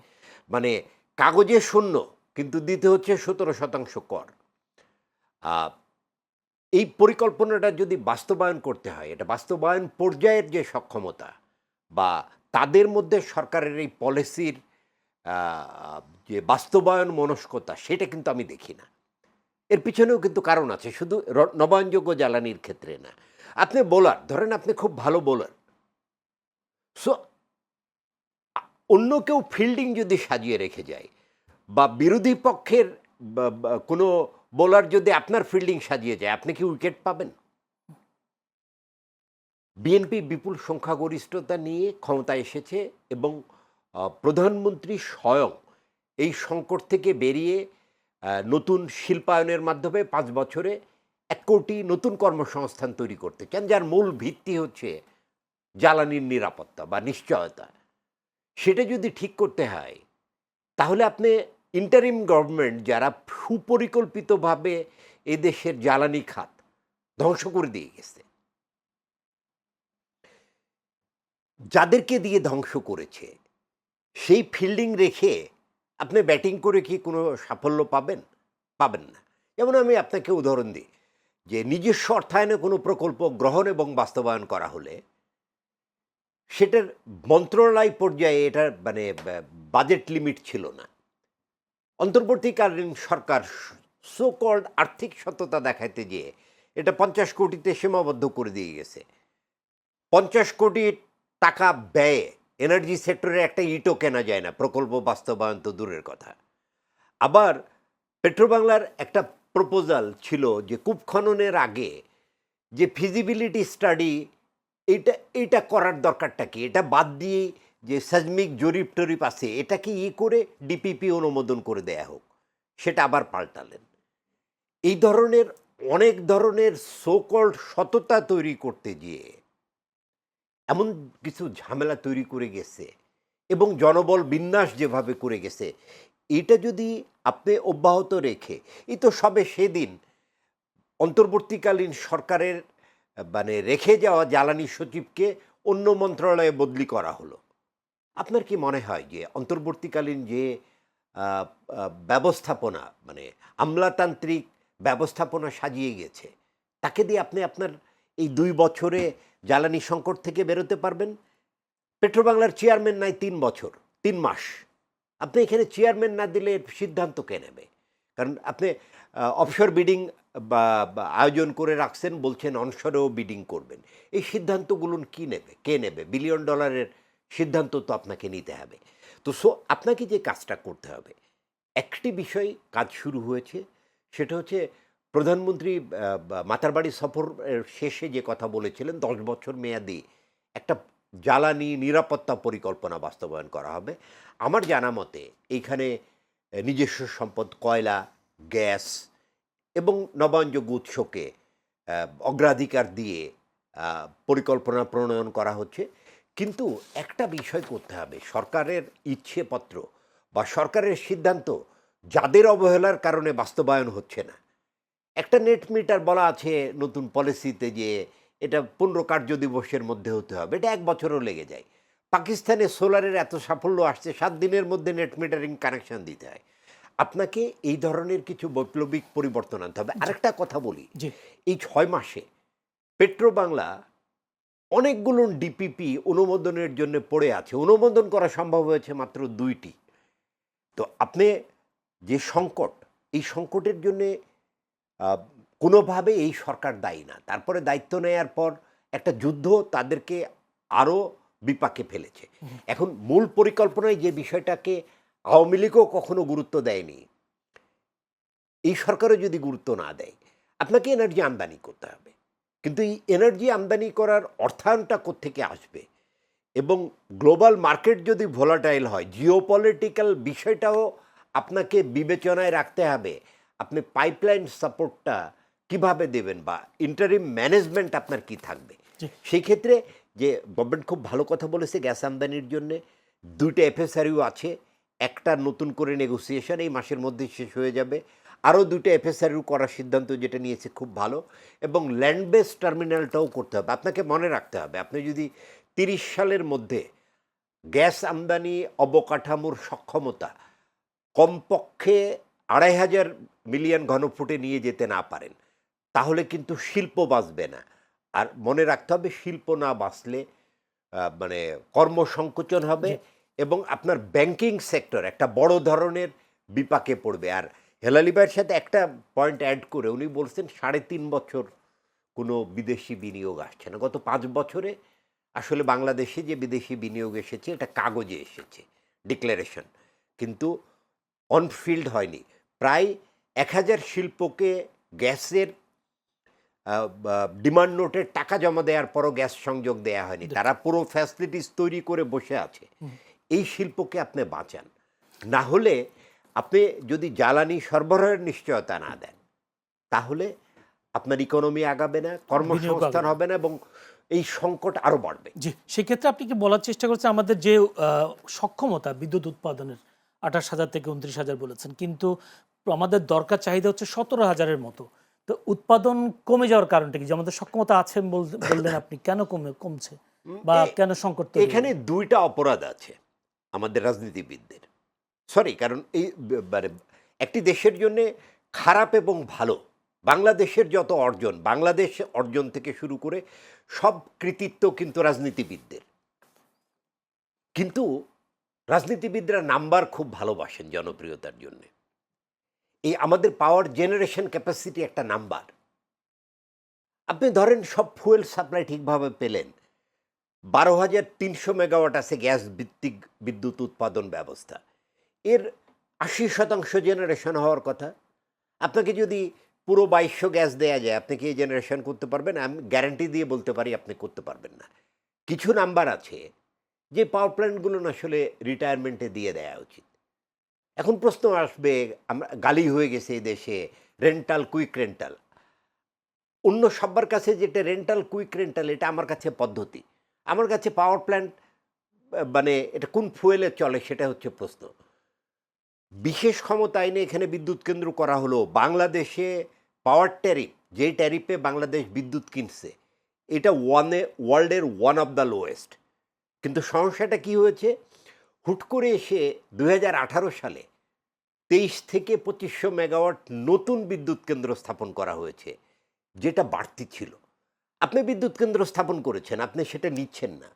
মানে কাগজে শূন্য, কিন্তু দিতে হচ্ছে 17% কর। এই পরিকল্পনাটা যদি বাস্তবায়ন করতে হয়, এটা বাস্তবায়ন পর্যায়ের যে সক্ষমতা বা তাদের মধ্যে সরকারের এই পলিসির যে বাস্তবায়ন মনস্কতা, সেটা কিন্তু আমি দেখি না। এর পিছনেও কিন্তু কারণ আছে, শুধু নবায়নযোগ্য জ্বালানির ক্ষেত্রে না। আপনি বোলার, ধরেন আপনি খুব ভালো বোলার, সো অন্য কেউ ফিল্ডিং যদি সাজিয়ে রেখে যায়, বা বিরোধী পক্ষের কোনো বোলার যদি আপনার ফিল্ডিং সাজিয়ে যায়, আপনি কি উইকেট পাবেন? বিএনপি বিপুল সংখ্যাগরিষ্ঠতা নিয়ে ক্ষমতায় এসেছে এবং প্রধানমন্ত্রী স্বয়ং এই সংকট থেকে বেরিয়ে নতুন শিল্পায়নের মাধ্যমে 5 বছরে 1 কোটি নতুন কর্মসংস্থান তৈরি করতে চান, যার মূল ভিত্তি হচ্ছে জ্বালানির নিরাপত্তা বা নিশ্চয়তা। সেটা যদি ঠিক করতে হয়, তাহলে আপনি ইন্টারিম গভর্নমেন্ট যারা সুপরিকল্পিতভাবে এদেশের জ্বালানি খাত ধ্বংস করে দিয়ে গেছে, যাদেরকে দিয়ে ধ্বংস করেছে, সেই ফিল্ডিং রেখে আপনি ব্যাটিং করে কি কোনো সাফল্য পাবেন? পাবেন না। যেমন আমি আপনাকে উদাহরণ দিই, যে নিজস্ব অর্থায়নে কোনো প্রকল্প গ্রহণ এবং বাস্তবায়ন করা হলে সেটার মন্ত্রণালয় পর্যায়ে এটার মানে বাজেট লিমিট ছিল না। অন্তর্বর্তীকালীন সরকার সো কল্ড আর্থিক সততা দেখাইতে গিয়ে এটা 50 কোটিতে সীমাবদ্ধ করে দিয়ে গেছে। 50 কোটি টাকা ব্যয়ে এনার্জি সেক্টরে একটা ইটও কেনা যায় না, প্রকল্প বাস্তবায়ন তো দূরের কথা। আবার পেট্রোবাংলার একটা প্রপোজাল ছিল যে কূপ খননের আগে যে ফিজিবিলিটি স্টাডি, এইটা করার দরকারটা কি? এটা বাদ দিয়ে যে সেজমিক জরিপ টরিপ আছে, এটাকে করে ডিপিপি অনুমোদন করে দেয়া হোক, সেটা আবার পাল্টালেন। এই ধরনের অনেক ধরনের সোকল্ড সততা তৈরি করতে গিয়ে এমন কিছু ঝামেলা তৈরি করে গেছে এবং জনবল বিন্যাস যেভাবে করে গেছে, এটা যদি আপনি অব্যাহত রেখে, এই তো সবে সেদিন অন্তর্বর্তীকালীন সরকারের মানে রেখে যাওয়া জ্বালানি সচিবকে অন্য মন্ত্রণালয়ে বদলি করা হলো। আপনার কি মনে হয় যে অন্তর্বর্তীকালীন যে ব্যবস্থাপনা, মানে আমলাতান্ত্রিক ব্যবস্থাপনা সাজিয়ে গেছে, তাকে দিয়ে আপনি আপনার এই 2 বছরে জ্বালানি সংকট থেকে বেরোতে পারবেন? পেট্রোবাংলার চেয়ারম্যান নাই 3 বছর 3 মাস, আপনি এখানে চেয়ারম্যান না দিলে সিদ্ধান্ত কে নেবে? কারণ আপনি অফশোর বিডিং বা আয়োজন করে রাখছেন, বলছেন অনশোরেও বিডিং করবেন। এই সিদ্ধান্তগুলো কি নেবে, কে নেবে? $1 বিলিয়ন সিদ্ধান্ত তো আপনাকে নিতে হবে। তো আপনাকে যে কাজটা করতে হবে, একটি বিষয় কাজ শুরু হয়েছে, সেটা হচ্ছে প্রধানমন্ত্রী মাতারবাড়ি সফর শেষে যে কথা বলেছিলেন 10 বছর মেয়াদি একটা জ্বালানি নিরাপত্তা পরিকল্পনা বাস্তবায়ন করা হবে। আমার জানা মতে এইখানে নিজস্ব সম্পদ কয়লা, গ্যাস এবং নবায়নযোগ্য উৎসকে অগ্রাধিকার দিয়ে পরিকল্পনা প্রণয়ন করা হচ্ছে। কিন্তু একটা বিষয় করতে হবে, সরকারের ইচ্ছেপত্র বা সরকারের সিদ্ধান্ত যাদের অবহেলার কারণে বাস্তবায়ন হচ্ছে না। একটা নেট মিটার বলা আছে নতুন পলিসিতে যে এটা 15 কার্য দিবসের মধ্যে হতে হবে, এটা 1 বছরও লেগে যায়। পাকিস্তানে সোলারের এত সাফল্য আসছে, 7 দিনের মধ্যে নেট মিটারিং কানেকশন দিতে হয়। আপনাকে এই ধরনের কিছু বৈপ্লবিক পরিবর্তন আনতে হবে। আরেকটা কথা বলি, জি এই 6 মাসে পেট্রো বাংলা অনেকগুলো ডিপিপি অনুমোদনের জন্য পড়ে আছে, অনুমোদন করা সম্ভব হয়েছে মাত্র 2টি। তো আপনি যে সংকট, এই সংকটের জন্যে কোনোভাবে এই সরকার দায়ী না। তারপরে দায়িত্ব নেয়ার পর একটা যুদ্ধ তাদেরকে আরও বিপাকে ফেলেছে। এখন মূল পরিকল্পনায় যে বিষয়টাকে আওয়ামী লীগও কখনো গুরুত্ব দেয়নি, এই সরকারও যদি গুরুত্ব না দেয়, আপনাকে এনার্জি আমদানি করতে হবে। কিন্তু এই এনার্জি আমদানি করার অর্থায়নটা কোত্থেকে আসবে? এবং গ্লোবাল মার্কেট যদি ভোলাটাইল হয়, জিওপলিটিক্যাল বিষয়টাও আপনাকে বিবেচনায় রাখতে হবে। আপনি পাইপলাইন সাপোর্টটা কিভাবে দেবেন বা ইন্টারিম ম্যানেজমেন্ট আপনার কি থাকবে? জি সেই ক্ষেত্রে যে গভর্নমেন্ট খুব ভালো কথা বলেছে গ্যাস আমদানির জন্যে, 2টা এফএসআরইউ আছে, একটা নতুন করে নেগোসিয়েশন এই মাসের মধ্যে শেষ হয়ে যাবে। আরও 2টা এফএসআরইউ করার সিদ্ধান্ত যেটা নিয়েছে খুব ভালো। এবং ল্যান্ড বেস টার্মিনালটাও করতে হবে। আপনাকে মনে রাখতে হবে, আপনি যদি 30 সালের মধ্যে গ্যাস আমদানি অবকাঠামোর সক্ষমতা কমপক্ষে 2,500 মিলিয়ন ঘনফুটে নিয়ে যেতে না পারেন, তাহলে কিন্তু শিল্প বাঁচবে না। আর মনে রাখতে হবে, শিল্প না বাঁচলে মানে কর্মসংকোচন হবে জি এবং আপনার ব্যাংকিং সেক্টর একটা বড় ধরনের বিপাকে পড়বে। আর হেলালি ভাইয়ের সাথে একটা পয়েন্ট অ্যাড করে উনি বলছেন 3.5 বছর কোনো বিদেশি বিনিয়োগ আসছে না। গত 5 বছরে আসলে বাংলাদেশে যে বিদেশি বিনিয়োগ এসেছে এটা কাগজে এসেছে, ডিক্লারেশন, কিন্তু অনফিল্ড হয়নি। প্রায় 1000 শিল্পকে গ্যাসের ডিমান্ড নোটের টাকা জমা দেওয়ার পরও গ্যাস সংযোগ দেয়া হয়নি। তারা পুরো ফ্যাসিলিটিস তৈরি করে বসে আছে। এই শিল্পকে আপনি বাঁচান। না হলে আপনি যদি জ্বালানি সরবরাহের নিশ্চয়তা না দেন, তাহলে আপনার ইকোনমি আগাবে না, বিনিয়োগ কর্মসংস্থান আগাবে। হবে না এবং এই সংকট আরও বাড়বে। জি সেক্ষেত্রে আপনি কি বলার চেষ্টা করছেন আমাদের যে সক্ষমতা বিদ্যুৎ উৎপাদনের 28,000 থেকে 29,000 বলেছেন, কিন্তু আমাদের দরকার চাহিদা হচ্ছে 17,000-এর মতো। তো উৎপাদন কমে যাওয়ার কারণটা কি? যে আমাদের সক্ষমতা আছে বললেন আপনি, কেন কমছে বা কেন সংকট তৈরি হলো? এখানে 2টা অপরাধ আছে আমাদের রাজনীতিবিদদের। সরি, কারণ এই মানে একটি দেশের জন্য খারাপ এবং ভালো, বাংলাদেশের যত অর্জন, বাংলাদেশ অর্জন থেকে শুরু করে সব কৃতিত্ব কিন্তু রাজনীতিবিদদের। কিন্তু রাজনীতিবিদরা নাম্বার খুব ভালোবাসেন জনপ্রিয়তার জন্য। এই আমাদের পাওয়ার জেনারেশন ক্যাপাসিটি একটা নাম্বার। আপনি ধরেন সব ফুয়েল সাপ্লাই ঠিকভাবে পেলেন, 12,300 মেগাওয়াট আছে গ্যাস ভিত্তিক বিদ্যুৎ উৎপাদন ব্যবস্থা, এর 80% জেনারেশন হওয়ার কথা। আপনাকে যদি পুরো 2200 গ্যাস দেয়া যায়, আপনি কি জেনারেশন করতে পারবেন? আমি গ্যারান্টি দিয়ে বলতে পারি আপনি করতে পারবেন না। কিছু নাম্বার আছে যে পাওয়ার প্ল্যান্টগুলো আসলে রিটায়ারমেন্টে দিয়ে দেওয়া উচিত। এখন প্রশ্ন আসবে, আমরা গালি হয়ে গেছে এই দেশে রেন্টাল, কুইক রেন্টাল। অন্য সবার কাছে যেটা রেন্টাল, কুইক রেন্টাল, এটা আমার কাছে পদ্ধতি। আমার কাছে পাওয়ার প্ল্যান্ট মানে এটা কোন ফুয়েলে চলে সেটা হচ্ছে প্রশ্ন। বিশেষ ক্ষমতা আইনে এখানে বিদ্যুৎ কেন্দ্র করা হলো। বাংলাদেশে পাওয়ার ট্যারিফ, যে ট্যারিফে বাংলাদেশ বিদ্যুৎ কিনছে, এটা ওয়ার্ল্ডের ওয়ান অফ দ্য লোয়েস্ট। কিন্তু সমস্যাটা কি হয়েছে, হুট করে এসে 2018 সালে 23 থেকে 2500 মেগাওয়াট নতুন বিদ্যুৎ কেন্দ্র স্থাপন করা হয়েছে, যেটা বাড়তি ছিল। আপনি বিদ্যুৎ কেন্দ্র স্থাপন করেছেন, আপনি সেটা নিচ্ছেন না,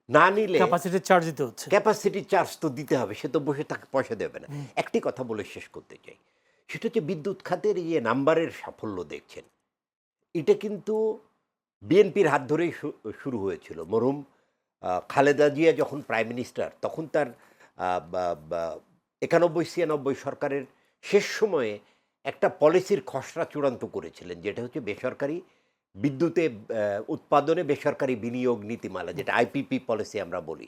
না নিলে ক্যাপাসিটি চার্জ দিতে হচ্ছে। ক্যাপাসিটি চার্জ তো দিতে হবে, সে তো বসে তাকে পয়সা দেবে না। একটি কথা বলে শেষ করতে চাই, সেটা হচ্ছে বিদ্যুৎ খাতের এই যে নাম্বারের সাফল্য দেখছেন, এটা কিন্তু বিএনপির হাত ধরেই শুরু হয়েছিল। মরহুম খালেদা জিয়া যখন প্রাইম মিনিস্টার, তখন তার 91-96 সরকারের শেষ সময়ে একটা পলিসির খসড়া চূড়ান্ত করেছিলেন, যেটা হচ্ছে বেসরকারি বিদ্যুতে উৎপাদনে বেসরকারি বিনিয়োগ নীতিমালা, যেটা আইপিপি পলিসি আমরা বলি।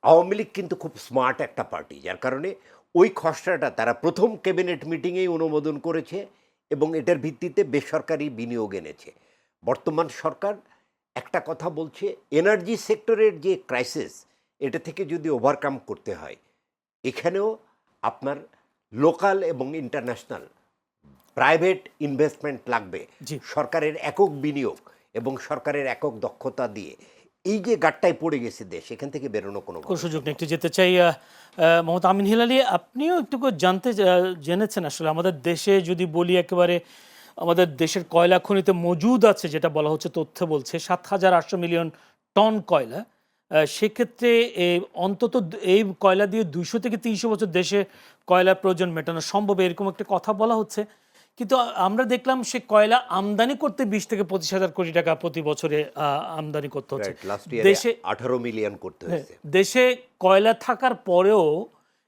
আওয়ামী লীগ কিন্তু খুব স্মার্ট একটা পার্টি, যার কারণে ওই খসড়াটা তারা প্রথম ক্যাবিনেট মিটিংয়েই অনুমোদন করেছে এবং এটার ভিত্তিতে বেসরকারি বিনিয়োগ এনেছে। বর্তমান সরকার একটা কথা বলছে, এনার্জি সেক্টরের যে ক্রাইসিস, এটা থেকে যদি ওভারকাম করতে হয়, এখানেও আপনার লোকাল এবং ইন্টারন্যাশনাল প্রাইভেট ইনভেস্টমেন্ট লাগবে। জি। সরকারের একক বিনিয়োগ এবং সরকারের একক দক্ষতা দিয়ে এই যে গাট্টায় পড়ে গেছে দেশ, এখান থেকে বেরোনো কোনো কোনো সুযোগ নেই। একটু যেতে চাই মোহাম্মদ আমিন হিলালি, আপনিও একটু করে জেনেছেন আসলে আমাদের দেশে যদি বলি একেবারে আমাদের দেশের কয়লা খনিতে মজুদ আছে, যেটা বলা হচ্ছে তথ্য বলছে 7,800 মিলিয়ন টন কয়লা। সেক্ষেত্রে অন্তত এই কয়লা দিয়ে 200 থেকে 300 বছর দেশে কয়লার প্রয়োজন মেটানো সম্ভব, এরকম একটা কথা বলা হচ্ছে। কিন্তু আমরা দেখলাম সে কয়লা আমদানি করতে 20 থেকে 25,000 কোটি টাকা প্রতি বছরে আমদানি করতে হচ্ছে। লাস্ট ইয়ারে দেশে 18 মিলিয়ন করতে হয়েছে। দেশে কয়লা থাকার পরেও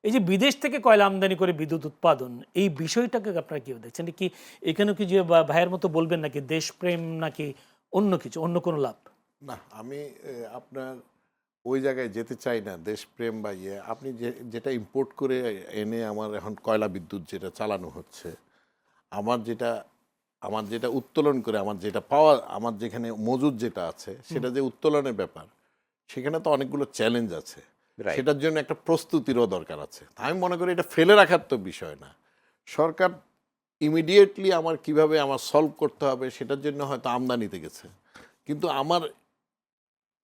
এই যে বিদেশ থেকে কয়লা আমদানি করে বিদ্যুৎ উৎপাদন, এই বিষয়টাকে আপনারা কি দেখছেন? কি এখানেও কি যে ভাইয়ের মতো বলবেন নাকি দেশপ্রেম, নাকি অন্য কিছু, অন্য কোনো লাভ? না, আমি আপনার ওই জায়গায় যেতে চাই না, দেশপ্রেম বা ইয়ে। আপনি যেটা ইম্পোর্ট করে এনে আমার এখন কয়লা বিদ্যুৎ যেটা চালানো হচ্ছে, আমার যেটা উত্তোলন করে আমার যেটা পাওয়া, আমার যেখানে মজুদ যেটা আছে সেটা যে উত্তোলনের ব্যাপার, সেখানে তো অনেকগুলো চ্যালেঞ্জ আছে। Right. সেটার জন্য একটা প্রস্তুতিরও দরকার আছে। আমি মনে করি এটা ফেলে রাখার তো বিষয় না। সরকার ইমিডিয়েটলি আমার কিভাবে আমার সলভ করতে হবে সেটার জন্য হয়তো আমদানিতে গেছে, কিন্তু আমার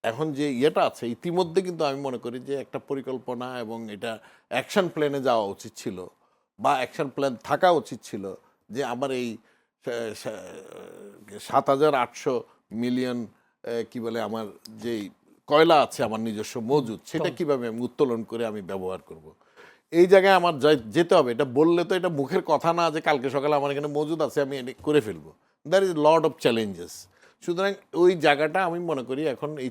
এখন যে ইয়েটা আছে ইতিমধ্যে কিন্তু আমি মনে করি যে একটা পরিকল্পনা এবং এটা অ্যাকশন প্ল্যানে যাওয়া উচিত ছিল, বা অ্যাকশন প্ল্যান থাকা উচিত ছিল যে আমার এই 7,800 মিলিয়ন কি বলে আমার যেই কয়লা আছে আমার নিজস্ব মজুদ, সেটা কিভাবে আমি উত্তোলন করে আমি ব্যবহার করব। এই জায়গায় আমার যেতে হবে। এটা বললে তো এটা মুখের কথা না যে কালকে সকালে আমার এখানে মজুদ আছে আমি এটা করে ফেলবো। There is lot of challenges. সুতরাং ওই জায়গাটা আমি মনে করি এখন এই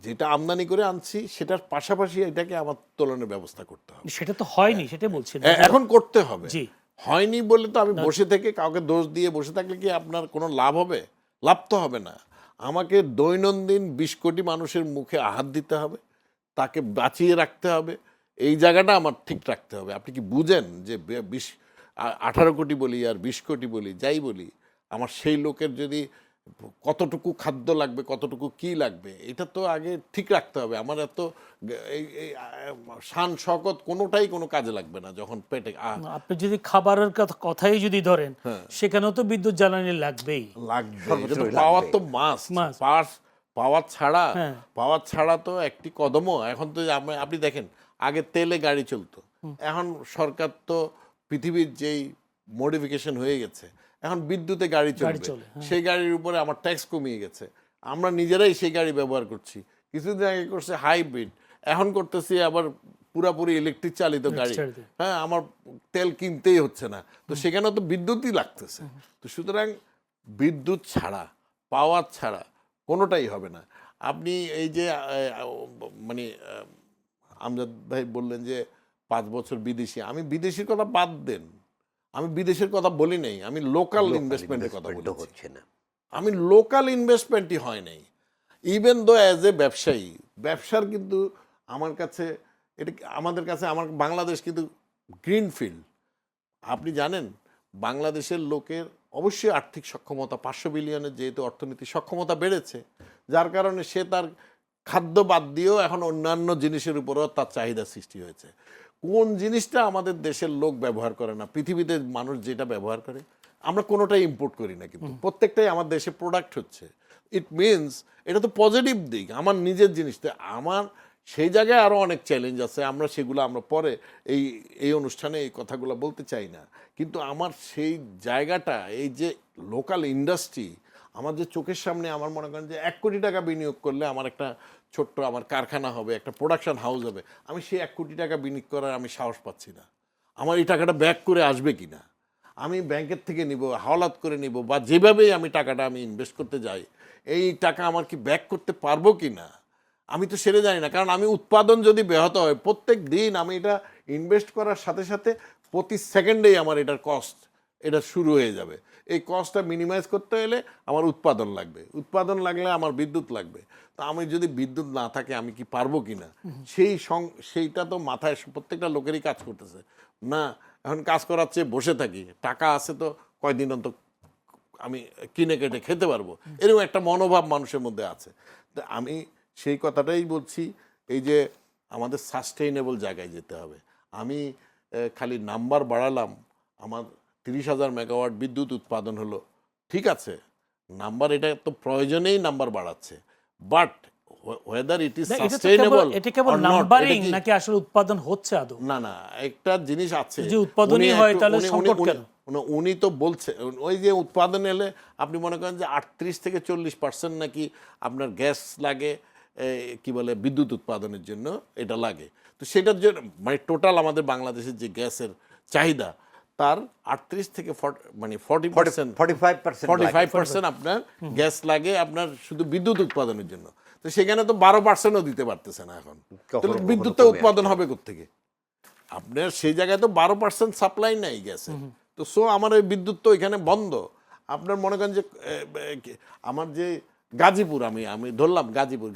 যেটা আমদানি করে আনছি সেটার পাশাপাশি এটাকে আমার উত্তোলনের ব্যবস্থা করতে হবে। সেটা তো হয়নি, সেটাই বলছি। এখন করতে হবে। জি। হয়নি বলে তো আমি বসে থেকে কাউকে দোষ দিয়ে বসে থাকলে কি আপনার কোনো লাভ হবে? লাভ তো হবে না। আমাকে দৈনন্দিন 20 কোটি মানুষের মুখে আহার দিতে হবে, তাকে বাঁচিয়ে রাখতে হবে। এই জায়গাটা আমার ঠিক রাখতে হবে। আপনি কি বুঝেন যে 18 কোটি বলি আর 20 কোটি বলি, যাই বলি, আমার সেই লোকের যদি কতটুকু খাদ্য লাগবে, কতটুকু কি লাগবে, এটা তো আগে ঠিক রাখতে হবে। আমার এত এই শান শকত কোনোটাই কোনো কাজে লাগবে না যখন পেটে আপনি যদি খাবারের কথাই যদি ধরেন, সেখানেও তো বিদ্যুৎ জ্বালানি লাগবেই। লাগবে। সর্বত্রই পাওয়ার লাগবে। তো মাস্ট। পাওয়ার ছাড়া তো একটি কদমও। এখন তো আপনি দেখেন আগে তেলে গাড়ি চলতো, এখন সরকার তো পৃথিবীর যেই মডিফিকেশন হয়ে গেছে, এখন বিদ্যুতে গাড়ি চলবে। সেই গাড়ির উপরে আমার ট্যাক্স কমিয়ে গেছে, আমরা নিজেরাই সেই গাড়ি ব্যবহার করছি। কিছুদিন আগে করছে হাইব্রিড, এখন করতেছি আবার পুরাপুরি ইলেকট্রিক চালিত গাড়ি। হ্যাঁ, আমার তেল কিনতেই হচ্ছে না, তো সেখানেও তো বিদ্যুৎই লাগতেছে। তো সুতরাং বিদ্যুৎ ছাড়া, পাওয়ার ছাড়া কোনোটাই হবে না। আপনি এই যে মানে আমজাদ ভাই বললেন যে 5 বছর বিদেশি, আমি বিদেশির কথা বাদ দেন, আমি বিদেশের কথা বলি নাই, আমি লোকাল ইনভেস্টমেন্টের কথা বলছি। আমি লোকাল ইনভেস্টমেন্টই হয় নাই। ইভেন দো অ্যাজ এ ব্যবসায়ী, ব্যবসার কিন্তু আমার কাছে এটা আমাদের কাছে আমার বাংলাদেশ কিন্তু গ্রিন ফিল্ড। আপনি জানেন বাংলাদেশের লোকের অবশ্যই আর্থিক সক্ষমতা 500 বিলিয়নের যেহেতু অর্থনীতির সক্ষমতা বেড়েছে, যার কারণে সে তার খাদ্য বাদ দিয়েও এখন অন্যান্য জিনিসের উপরও তার চাহিদা সৃষ্টি হয়েছে। কোন জিনিসটা আমাদের দেশের লোক ব্যবহার করে না, পৃথিবীতে মানুষ যেটা ব্যবহার করে আমরা কোনোটাই ইম্পোর্ট করি না, কিন্তু প্রত্যেকটাই আমার দেশে প্রোডাক্ট হচ্ছে। ইট মিনস এটা তো পজিটিভ দিক আমার নিজের জিনিসটা। আমার সেই জায়গায় আরও অনেক চ্যালেঞ্জ আছে, আমরা পরে এই অনুষ্ঠানে এই কথাগুলো বলতে চাই না, কিন্তু আমার সেই জায়গাটা এই যে লোকাল ইন্ডাস্ট্রি আমার যে চোখের সামনে, আমার মনে করেন যে 1 কোটি টাকা বিনিয়োগ করলে আমার একটা ছোট্ট আমার কারখানা হবে, একটা প্রোডাকশন হাউস হবে, আমি সেই 1 কোটি টাকা বিনিয়োগ করার আমি সাহস পাচ্ছি না। আমার এই টাকাটা ব্যাক করে আসবে কি না, আমি ব্যাংকের থেকে নিব, হাওলাত করে নিব, বা যেভাবেই আমি টাকাটা আমি ইনভেস্ট করতে যাই, এই টাকা আমার কি ব্যাক করতে পারবো কি না, আমি তো সেরে জানি না। কারণ আমি উৎপাদন যদি ব্যাহত হয়, প্রত্যেক দিন আমি এটা ইনভেস্ট করার সাথে সাথে প্রতি সেকেন্ডেই আমার এটার কস্ট এটা শুরু হয়ে যাবে। এই কস্টটা মিনিমাইজ করতে হলে আমার উৎপাদন লাগবে, উৎপাদন লাগলে আমার বিদ্যুৎ লাগবে। তো আমি যদি বিদ্যুৎ না থাকে আমি কি পারবো কি না, সেইটা তো মাথায় প্রত্যেকটা লোকেরই কাজ করতেছে না। এখন কাজ করার চেয়ে বসে থাকি, টাকা আছে তো কয়দিন অন্তর আমি কিনে কেটে খেতে পারবো, এরকম একটা মনোভাব মানুষের মধ্যে আছে। তো আমি সেই কথাটাই বলছি, এই যে আমাদের সাস্টেইনেবল জায়গায় যেতে হবে। আমি খালি নাম্বার বাড়ালাম, আমার 30,000 মেগাওয়াট বিদ্যুৎ উৎপাদন হলো, ঠিক আছে, নাম্বার এটা তো প্রয়োজনেই নাম্বার বাড়াচ্ছে, but whether it is sustainable এটা কেবল or not, নাম্বারিং এটা কি- নাকি আসলে উৎপাদন হচ্ছে আদৌ? না না, একটা জিনিস আছে, যদি উৎপাদনই হয় তাহলে সংকট কেন? উনি তো বলছে, ওই যে উৎপাদন এলে আপনি মনে করেন যে 38 থেকে 40% নাকি আপনার গ্যাস লাগে, কি বলে বিদ্যুৎ উৎপাদনের জন্য এটা লাগে। তো সেটার জন্য মানে টোটাল আমাদের বাংলাদেশের যে গ্যাসের চাহিদা তার 38 থেকে 40% 45% আপনার গ্যাস লাগে আপনার শুধু বিদ্যুৎ উৎপাদনের জন্য। তো সেখানে তো 12%ও দিতে পারতেছে না এখন, তাহলে বিদ্যুৎটা উৎপাদন হবে কোত্থেকে? আপনার সেই জায়গায় তো 12% সাপ্লাই নাই গ্যাসে, তো আমার ওই বিদ্যুৎ তো এখানে বন্ধ। আপনার মনে করেন যে আমার যে গাজীপুর, আমি ধরলাম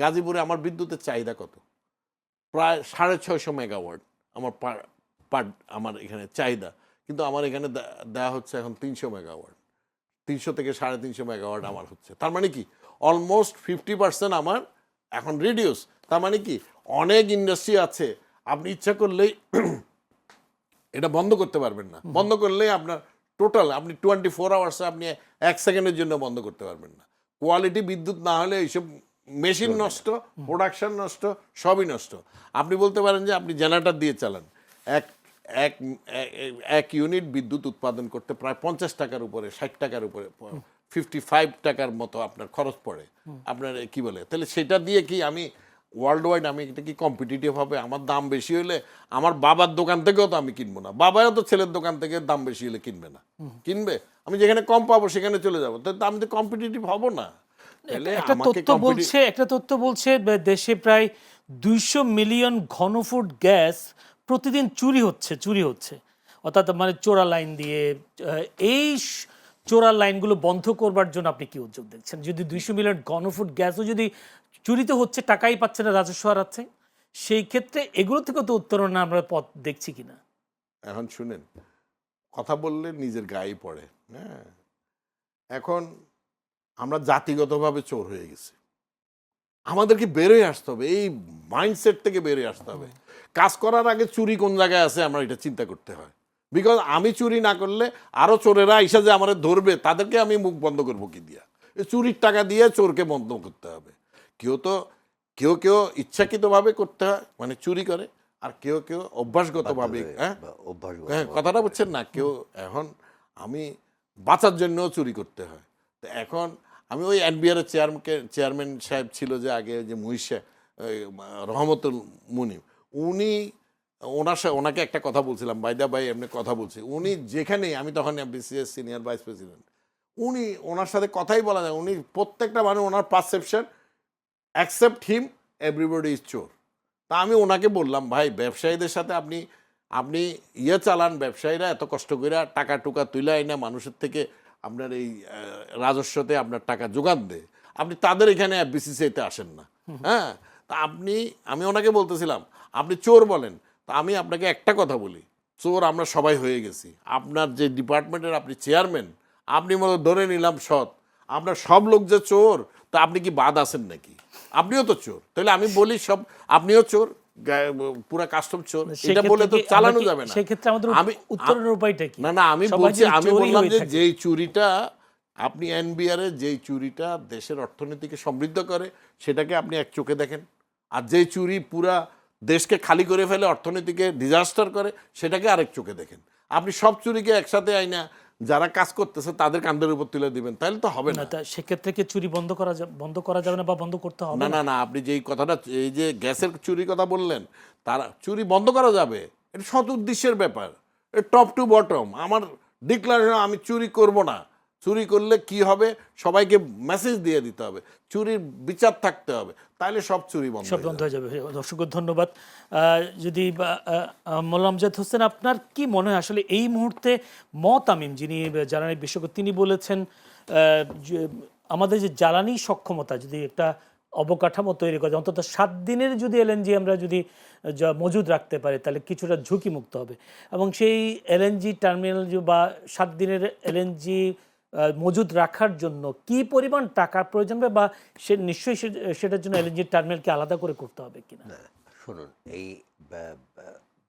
গাজীপুরে আমার বিদ্যুতের চাহিদা কত? প্রায় 650 মেগাওয়াট আমার আমার এখানে চাহিদা, কিন্তু আমার এখানে দেওয়া হচ্ছে এখন 300 মেগাওয়াট, 300 থেকে 350 মেগাওয়াট আমার হচ্ছে। তার মানে কি অলমোস্ট 50% আমার এখন রিডিউস। তার মানে কি অনেক ইন্ডাস্ট্রি আছে, আপনি ইচ্ছা করলেই এটা বন্ধ করতে পারবেন না। বন্ধ করলেই আপনার টোটাল আপনি 24 আওয়ার্সে আপনি 1 সেকেন্ডের জন্য বন্ধ করতে পারবেন না। কোয়ালিটি বিদ্যুৎ না হলে এইসব মেশিন নষ্ট, প্রোডাকশন নষ্ট, সবই নষ্ট। আপনি বলতে পারেন যে আপনি জেনারেটর দিয়ে চালান, এক এক এক ইউনিট বিদ্যুৎ উৎপাদন করতে প্রায় 50 টাকার উপরে, 60 টাকার উপরে, 55 টাকার মতো আপনার খরচ পড়ে। আপনার কি বলে, তাহলে সেটা দিয়ে কি আমি ওয়ার্ল্ড ওয়াইড আমি এটা কি কম্পিটিটিভ হবে? আমার দাম বেশি হলে আমার বাবার দোকান থেকেও তো আমি কিনবো না, বাবাও তো ছেলের দোকান থেকে দাম বেশি হলে কিনবে না, কিনবে? আমি যেখানে কম পাবো সেখানে চলে যাবো, তাহলে আমি তো কম্পিটিটিভ হব না। একটা তথ্য বলছে দেশে প্রায় 200 মিলিয়ন ঘনফুট গ্যাস প্রতিদিন চুরি হচ্ছে, অর্থাৎ মানে চোরা লাইন দিয়ে। এই চোরা লাইনগুলো বন্ধ করবার জন্য আপনি কি উদ্যোগ দেখছেন? যদি 200 মিলিয়ন ঘনফুট গ্যাসও যদি চুরিতে হচ্ছে, টাকাই পাচ্ছে না, রাজস্ব হারাচ্ছে, সেই ক্ষেত্রে এগুলো থেকে তো উত্তরণ আমরা পথ দেখছি কিনা। এখন শুনেন, কথা বললে নিজের গায়ে পড়ে। হ্যাঁ, এখন আমরা জাতিগতভাবে চোর হয়ে গেছি, আমাদেরকে বেরোয় আসতে হবে, এই মাইন্ডসেট থেকে বেরোয় আসতে হবে। কাজ করার আগে চুরি কোন জায়গায় আছে আমরা এটা চিন্তা করতে হয়, বিকজ আমি চুরি না করলে আরো চোরেরা এসে যে আমার ধরবে, তাদেরকে আমি মুখ বন্ধ করবো কি দিয়া? চুরির টাকা দিয়ে চোরকে বন্ধ করতে হবে। কেউ ইচ্ছাকৃতভাবে করতে হয়, মানে চুরি করে, আর কেউ অভ্যাসগতভাবে। হ্যাঁ, কথাটা বুঝছেন না? এখন আমি বাঁচার জন্যও চুরি করতে হয়। তো এখন আমি ওই এনবিআর এর চেয়ারম্যান সাহেব ছিল যে আগে, যে মহিষা রহমতুল মুনিম, ওনাকে একটা কথা বলছিলাম, বাইদা ভাই এমনি কথা বলছি, উনি যেখানে, আমি তখন বিসিএস সিনিয়র ভাইস প্রেসিডেন্ট, ওনার সাথে কথাই বলা যায়, উনি প্রত্যেকটা মানুষ, ওনার perception accept him everybody is চোর। তা আমি ওনাকে বললাম, ভাই ব্যবসায়ীদের সাথে আপনি চালান, ব্যবসায়ীরা এত কষ্ট করে টাকা টুকা তুলে আইনা মানুষের থেকে আপনার এই রাজস্বতে আপনার টাকা যোগান দেয়, আপনি তাদের এখানে বিসিসিআইতে আসেন না। হ্যাঁ, তা আমি ওনাকে বলতেছিলাম আপনি চোর বলেন, তা আমি আপনাকে একটা কথা বলি, চোর আমরা সবাই হয়ে গেছি। আপনার যে ডিপার্টমেন্টের আপনি চেয়ারম্যান, আপনি মনে ধরে নিলাম সৎ, আপনার সব লোক যে চোর, তা আপনি কি বাদ আছেন নাকি? আপনিও তো চোর। তাহলে আমি বলি সব আপনিও চোর, পুরা কাস্টম চোর, এটা বলে তো চালানো যাবে না। সেক্ষেত্রে আমাদের উত্তরের উপায়টা কি? না, আমি বললাম যে যেই চুরিটা আপনি এনবিআর এর যেই চুরিটা দেশের অর্থনীতিকে সমৃদ্ধ করে, সেটাকে আপনি এক চোখে দেখেন, আর যেই চুরি পুরা দেশকে খালি করে ফেলে, অর্থনীতিকে ডিজাস্টার করে, সেটাকে আরেক চোখে দেখেন। আপনি সব চুরিকে একসাথে আইনা যারা কাজ করতেছে তাদের কাঁধের উপর তুলে দিবেন, তাহলে তো হবে না। সেক্ষেত্রে কি চুরি বন্ধ করা যাবে না, বা বন্ধ করতে হবে? না, আপনি যেই কথাটা, এই যে গ্যাসের চুরি কথা বললেন, তারা চুরি বন্ধ করা যাবে, এটা সৎ উদ্দেশ্যের ব্যাপার, টপ টু বটম আমার ডিক্লারেশন, আমি চুরি করব না। চুরি করলে কি হবে, সবাইকে মেসেজ দিয়ে দিতে হবে, চুরির বিচার থাকতে হবে, তাহলে সব চুরি বন্ধ হয়ে যাবে। দর্শকদের ধন্যবাদ। যদি মোল্লা আমজাদ হোসেন, আপনার কি মনে হয় আসলে এই মুহূর্তে তামিম, যিনি জ্বালানি বিশেষজ্ঞ, তিনি বলেছেন আমাদের যে জ্বালানি সক্ষমতা যদি একটা অবকাঠামো তৈরি করা, অন্তত 7 দিনের যদি এলএনজি আমরা যদি মজুদ রাখতে পারি তাহলে কিছুটা ঝুঁকিমুক্ত হবে। এবং সেই এলএনজি টার্মিনাল বা 7 দিনের এলএনজি মজুদ রাখার জন্য কি পরিমাণ টাকার প্রয়োজন হবে, বা সে নিশ্চয়ই সেটার জন্য এলএনজি টার্মিনালকে আলাদা করে করতে হবে কিনা? না, শুনুন, এই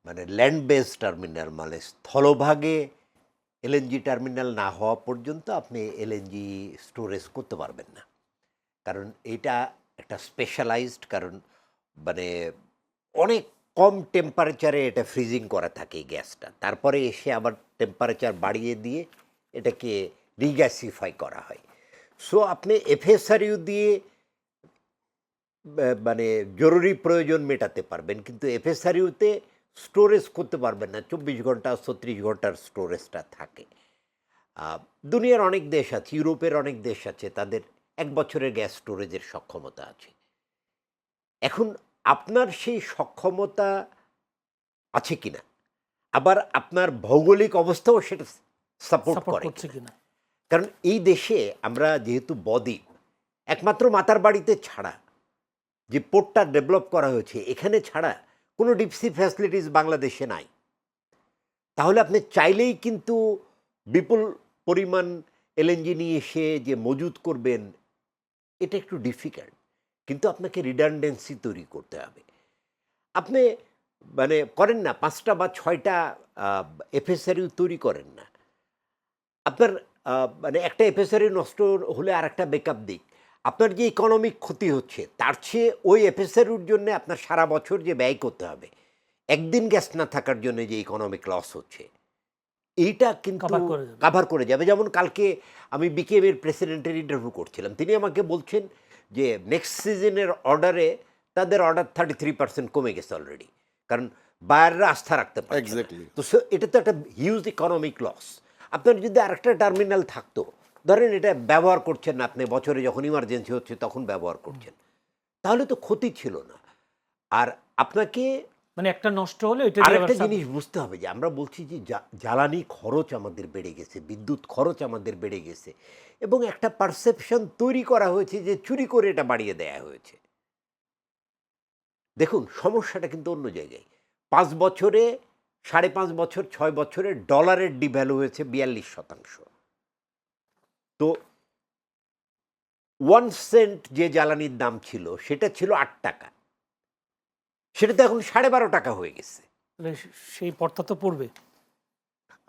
মানে ল্যান্ড বেস টার্মিনাল মানে স্থলভাগে এলএনজি টার্মিনাল না হওয়া পর্যন্ত আপনি এলএনজি স্টোরেজ করতে পারবেন না। কারণ এটা একটা স্পেশালাইজড, কারণ মানে অনেক কম টেম্পারেচারে এটা ফ্রিজিং করা থাকে এই গ্যাসটা, তারপরে এসে আবার টেম্পারেচার বাড়িয়ে দিয়ে এটাকে রিগ্যাসিফাই করা হয়। সো আপনি এফএসআরইউ দিয়ে মানে জরুরি প্রয়োজন মেটাতে পারবেন, কিন্তু এফএসআরইউতে স্টোরেজ করতে পারবেন না। 24 ঘন্টা 36 ঘন্টার স্টোরেজটা থাকে। দুনিয়ার অনেক দেশ আছে, ইউরোপের অনেক দেশ আছে, তাদের 1 বছরের গ্যাস স্টোরেজের সক্ষমতা আছে। এখন আপনার সেই সক্ষমতা আছে কিনা, আবার আপনার ভৌগোলিক অবস্থাও সেটা সাপোর্ট করে করছে কিনা। কিনা? কারণ এই দেশে আমরা যেহেতু বদ্বীপ, একমাত্র মাতার বাড়িতে ছাড়া যে পোর্টটা ডেভেলপ করা হয়েছে, এখানে ছাড়া কোনো ডিপসি ফ্যাসিলিটিস বাংলাদেশে নাই। তাহলে আপনি চাইলেই কিন্তু বিপুল পরিমাণ এলএনজি নিয়ে এসে যে মজুদ করবেন, এটা একটু ডিফিকাল্ট। কিন্তু আপনাকে রিডান্ডেন্সি তৈরি করতে হবে। আপনি মানে করেন না 5টা বা 6টা এফএসআরইউ তৈরি করেন না। আপনার মানে একটা এফএসআরইউ নষ্ট হলে আর একটা ব্যাকআপ দিক। আপনার যে ইকোনমিক ক্ষতি হচ্ছে তার চেয়ে ওই এফএসআরইউর জন্য আপনার সারা বছর যে ব্যয় করতে হবে, একদিন গ্যাস না থাকার জন্য যে ইকোনমিক লস হচ্ছে, এইটা কিন্তু কাভার করে যাবে। যেমন কালকে আমি বিকেএমের প্রেসিডেন্টের ইন্টারভিউ করছিলাম, তিনি আমাকে বলছেন যে নেক্সট সিজনের অর্ডারে তাদের অর্ডার 33% কমে গেছে অলরেডি, কারণ বায়াররা আস্থা রাখতে পারছে না। তো এটা তো একটা হিউজ ইকোনমিক লস। আপনার যদি আরেকটা টার্মিনাল থাকতো, ধরেন এটা ব্যবহার করছেন না আপনি, বছরে যখন ইমার্জেন্সি হচ্ছে তখন ব্যবহার করছেন, তাহলে তো ক্ষতি ছিল না। আর আপনাকে মানে একটা নষ্ট হলে আরেকটা জিনিস বুঝতে হবে যে আমরা বলছি যে জ্বালানি খরচ আমাদের বেড়ে গেছে, বিদ্যুৎ খরচ আমাদের বেড়ে গেছে, এবং একটা পারসেপশন তৈরি করা হয়েছে যে চুরি করে এটা বাড়িয়ে দেয়া হয়েছে। দেখুন, সমস্যাটা কিন্তু অন্য জায়গায়। 5 বছরে, 5.5 বছর, 6 বছরে ডলারের ডিভ্যালু হয়েছে 42%। তো 1 সেন্ট যে জ্বালানির দাম ছিল সেটা ছিল 8 টাকা, সেটা তো এখন 12.5 টাকা হয়ে গেছে। সেই পড়তা তো পড়বে।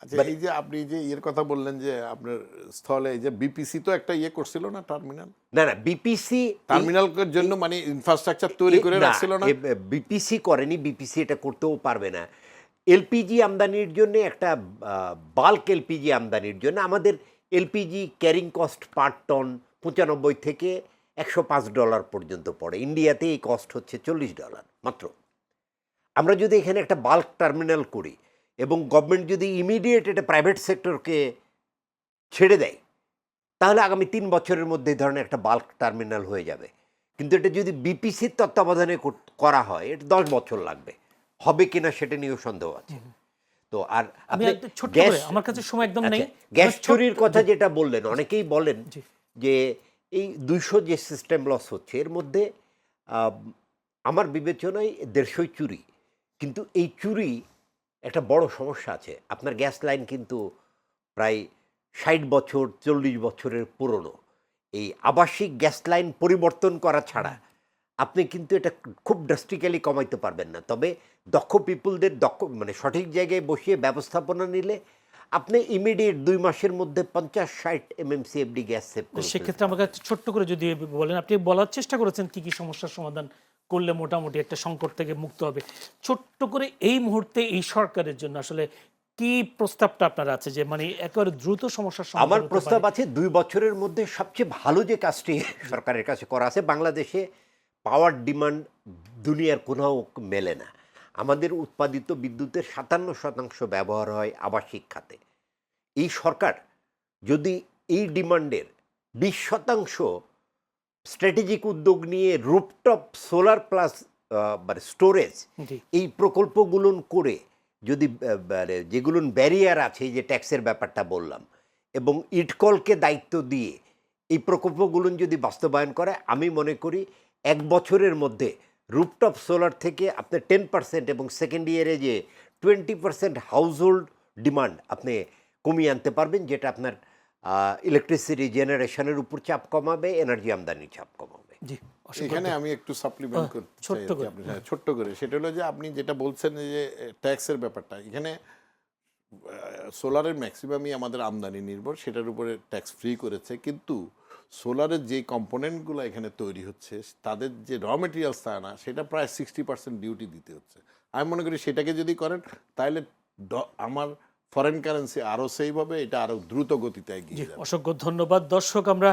আচ্ছা, এই যে আপনি যে ইয়ের কথা বললেন যে আপনার স্থলে এই যে বিপিসি তো একটা ইয়ে করছিল না টার্মিনাল? না, বিপিসি টার্মিনালের জন্য মানে ইনফ্রাস্ট্রাকচার তৈরি করে রাখছিল না? বিপিসি করেনি, বিপিসি এটা করতেও পারবে না। এলপিজি আমদানির জন্য একটা বাল্ক এলপিজি আমদানির জন্য আমাদের LPG carrying cost per ton 95 থেকে $105 পর্যন্ত পড়ে। ইন্ডিয়াতে এই কস্ট হচ্ছে $40 মাত্র। আমরা যদি এখানে একটা বাল্ক টার্মিনাল করি এবং গভর্নমেন্ট যদি ইমিডিয়েট এটা প্রাইভেট সেক্টরকে ছেড়ে দেয়, তাহলে আগামী 3 বছরের মধ্যে এই ধরনের একটা বাল্ক টার্মিনাল হয়ে যাবে। কিন্তু এটা যদি বিপিসির তত্ত্বাবধানে করা হয়, এটা 10 বছর লাগবে। হবে কিনা সেটা নিয়েও সন্দেহ আছে। তো আর আপনি গ্যাস, আমার কাছে সময় একদম নেই, গ্যাস চুরির কথা যেটা বললেন, অনেকেই বলেন যে এই 200 যে সিস্টেম লস হচ্ছে এর মধ্যে আমার বিবেচনায় 150 চুরি। কিন্তু এই চুরি একটা বড় সমস্যা আছে। আপনার গ্যাস লাইন কিন্তু প্রায় 60 বছর 40 বছরের পুরনো। এই আবাসিক গ্যাস লাইন পরিবর্তন করা ছাড়া আপনি কিন্তু এটা খুব ড্রাস্টিক্যালি কমাইতে পারবেন না। তবে দক্ষ পিপুলদের মানে সঠিক জায়গায় বসিয়ে ব্যবস্থাপনা নিলে আপনি ইমিডিয়েট 2 মাসের মধ্যে 50-60 MMCFD গ্যাস সেভ করতে। সেক্ষেত্রে আমাকে ছোট্ট করে যদি বলেন, আপনি বলার চেষ্টা করেছেন কি কি সমস্যার সমাধান করলে মোটামুটি একটা সংকট থেকে মুক্ত হবে। ছোট্ট করে এই মুহূর্তে এই সরকারের জন্য আসলে কি প্রস্তাবটা আপনার আছে, যে মানে একেবারে দ্রুত সমস্যার সমাধান? আমার প্রস্তাব আছে 2 বছরের মধ্যে সবচেয়ে ভালো যে কাজটি সরকারের কাছে করা আছে। বাংলাদেশে পাওয়ার ডিমান্ড দুনিয়ার কোথাও মেলে না। আমাদের উৎপাদিত বিদ্যুতের 57% ব্যবহার হয় আবাসিক খাতে। এই সরকার যদি এই ডিমান্ডের 20% স্ট্র্যাটেজিক উদ্যোগ নিয়ে রুফটপ সোলার প্লাস মানে স্টোরেজ এই প্রকল্পগুলো করে, যদি যেগুলো ব্যারিয়ার আছে, যে ট্যাক্সের ব্যাপারটা বললাম, এবং ইটকলকে দায়িত্ব দিয়ে এই প্রকল্পগুলো যদি বাস্তবায়ন করে, আমি মনে করি এক বছরের মধ্যে রুফটপ সোলার থেকে আপনি 10% এবং সেকেন্ড ইয়ারে যে 20% হাউস হোল্ড ডিমান্ড আপনি কমিয়ে আনতে পারবেন, যেটা আপনার ইলেকট্রিসিটি জেনারেশনের উপর চাপ কমাবে, এনার্জি আমদানির চাপ কমাবে। জি, এখানে আমি একটু সাপ্লিমেন্ট করতে চাই ছোট্ট আর কি করে। আপনি, হ্যাঁ, ছোট্ট করে। সেটা হলো যে আপনি যেটা বলছেন যে ট্যাক্সের ব্যাপারটা, এখানে সোলারের ম্যাক্সিমামই আমাদের আমদানি নির্ভর, সেটার উপরে ট্যাক্স ফ্রি করেছে। কিন্তু সোলারের যে কম্পোনেন্টগুলো এখানে তৈরি হচ্ছে, তাদের যে র মেটেরিয়ালস তা না, সেটা প্রায় 60% ডিউটি দিতে হচ্ছে। আমি মনে করি সেটাকে যদি করেন তাহলে আমার ফরেন কারেন্সি আরও সেইভাবে এটা আরও দ্রুত গতিতে এগিয়ে জি, যাবে। অসংখ্য ধন্যবাদ। দর্শক, আমরা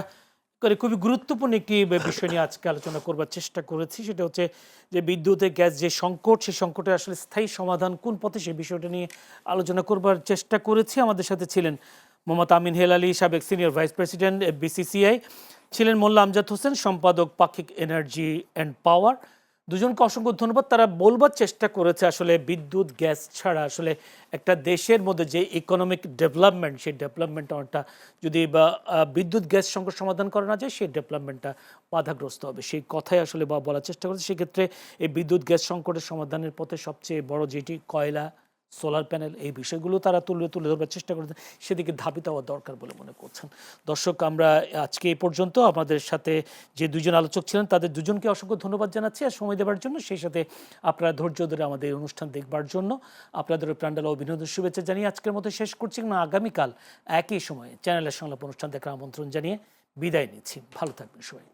খুবই গুরুত্বপূর্ণ একটি বিষয় নিয়ে আজকে আলোচনা করবার চেষ্টা করেছি। সেটা হচ্ছে যে বিদ্যুতের গ্যাস যে সংকট, সেই সংকটের আসলে স্থায়ী সমাধান কোন পথে, সেই বিষয়টা নিয়ে আলোচনা করবার চেষ্টা করেছি। আমাদের সাথে ছিলেন মোহাম্মদ আমিন হেলালি, সাবেক সিনিয়র ভাইস প্রেসিডেন্ট বিসিসিআই, ছিলেন মোল্লা আমজাদ হোসেন, সম্পাদক পাক্ষিক এনার্জি অ্যান্ড পাওয়ার। দুজনকে অসংখ্য ধন্যবাদ। তারা বলবার চেষ্টা করেছে আসলে বিদ্যুৎ গ্যাস ছাড়া আসলে একটা দেশের মধ্যে যে ইকোনমিক ডেভেলপমেন্ট, সেই ডেভেলপমেন্টটা অনেকটা যদি বা বিদ্যুৎ গ্যাস সংকট সমাধান করা না যায়, সেই ডেভেলপমেন্টটা বাধাগ্রস্ত হবে। সেই কথাই আসলে বলার চেষ্টা করেছে। সেক্ষেত্রে এই বিদ্যুৎ গ্যাস সংকটের সমাধানের পথে সবচেয়ে বড় যেটি কয়লা, সোলার প্যানেল, এই বিষয়গুলো তারা তুলে ধরবার চেষ্টা করেছেন, সেদিকে ধাবিত হওয়া দরকার বলে মনে করছেন। দর্শক, আমরা আজকে এই পর্যন্ত। আমাদের সাথে যে দুজন আলোচক ছিলেন তাদের দুজনকে অসংখ্য ধন্যবাদ জানাচ্ছি আর সময় দেওয়ার জন্য, সেই সাথে আপনারা ধৈর্য ধরে আমাদের এই অনুষ্ঠান দেখবার জন্য আপনাদের প্রাণডাল অভিনন্দন, শুভেচ্ছা জানিয়ে আজকের মতো শেষ করছি এবং আগামীকাল একই সময়ে চ্যানেলের সংলাপ অনুষ্ঠান দেখার আমন্ত্রণ জানিয়ে বিদায় নিচ্ছি। ভালো থাকবেন সবাই।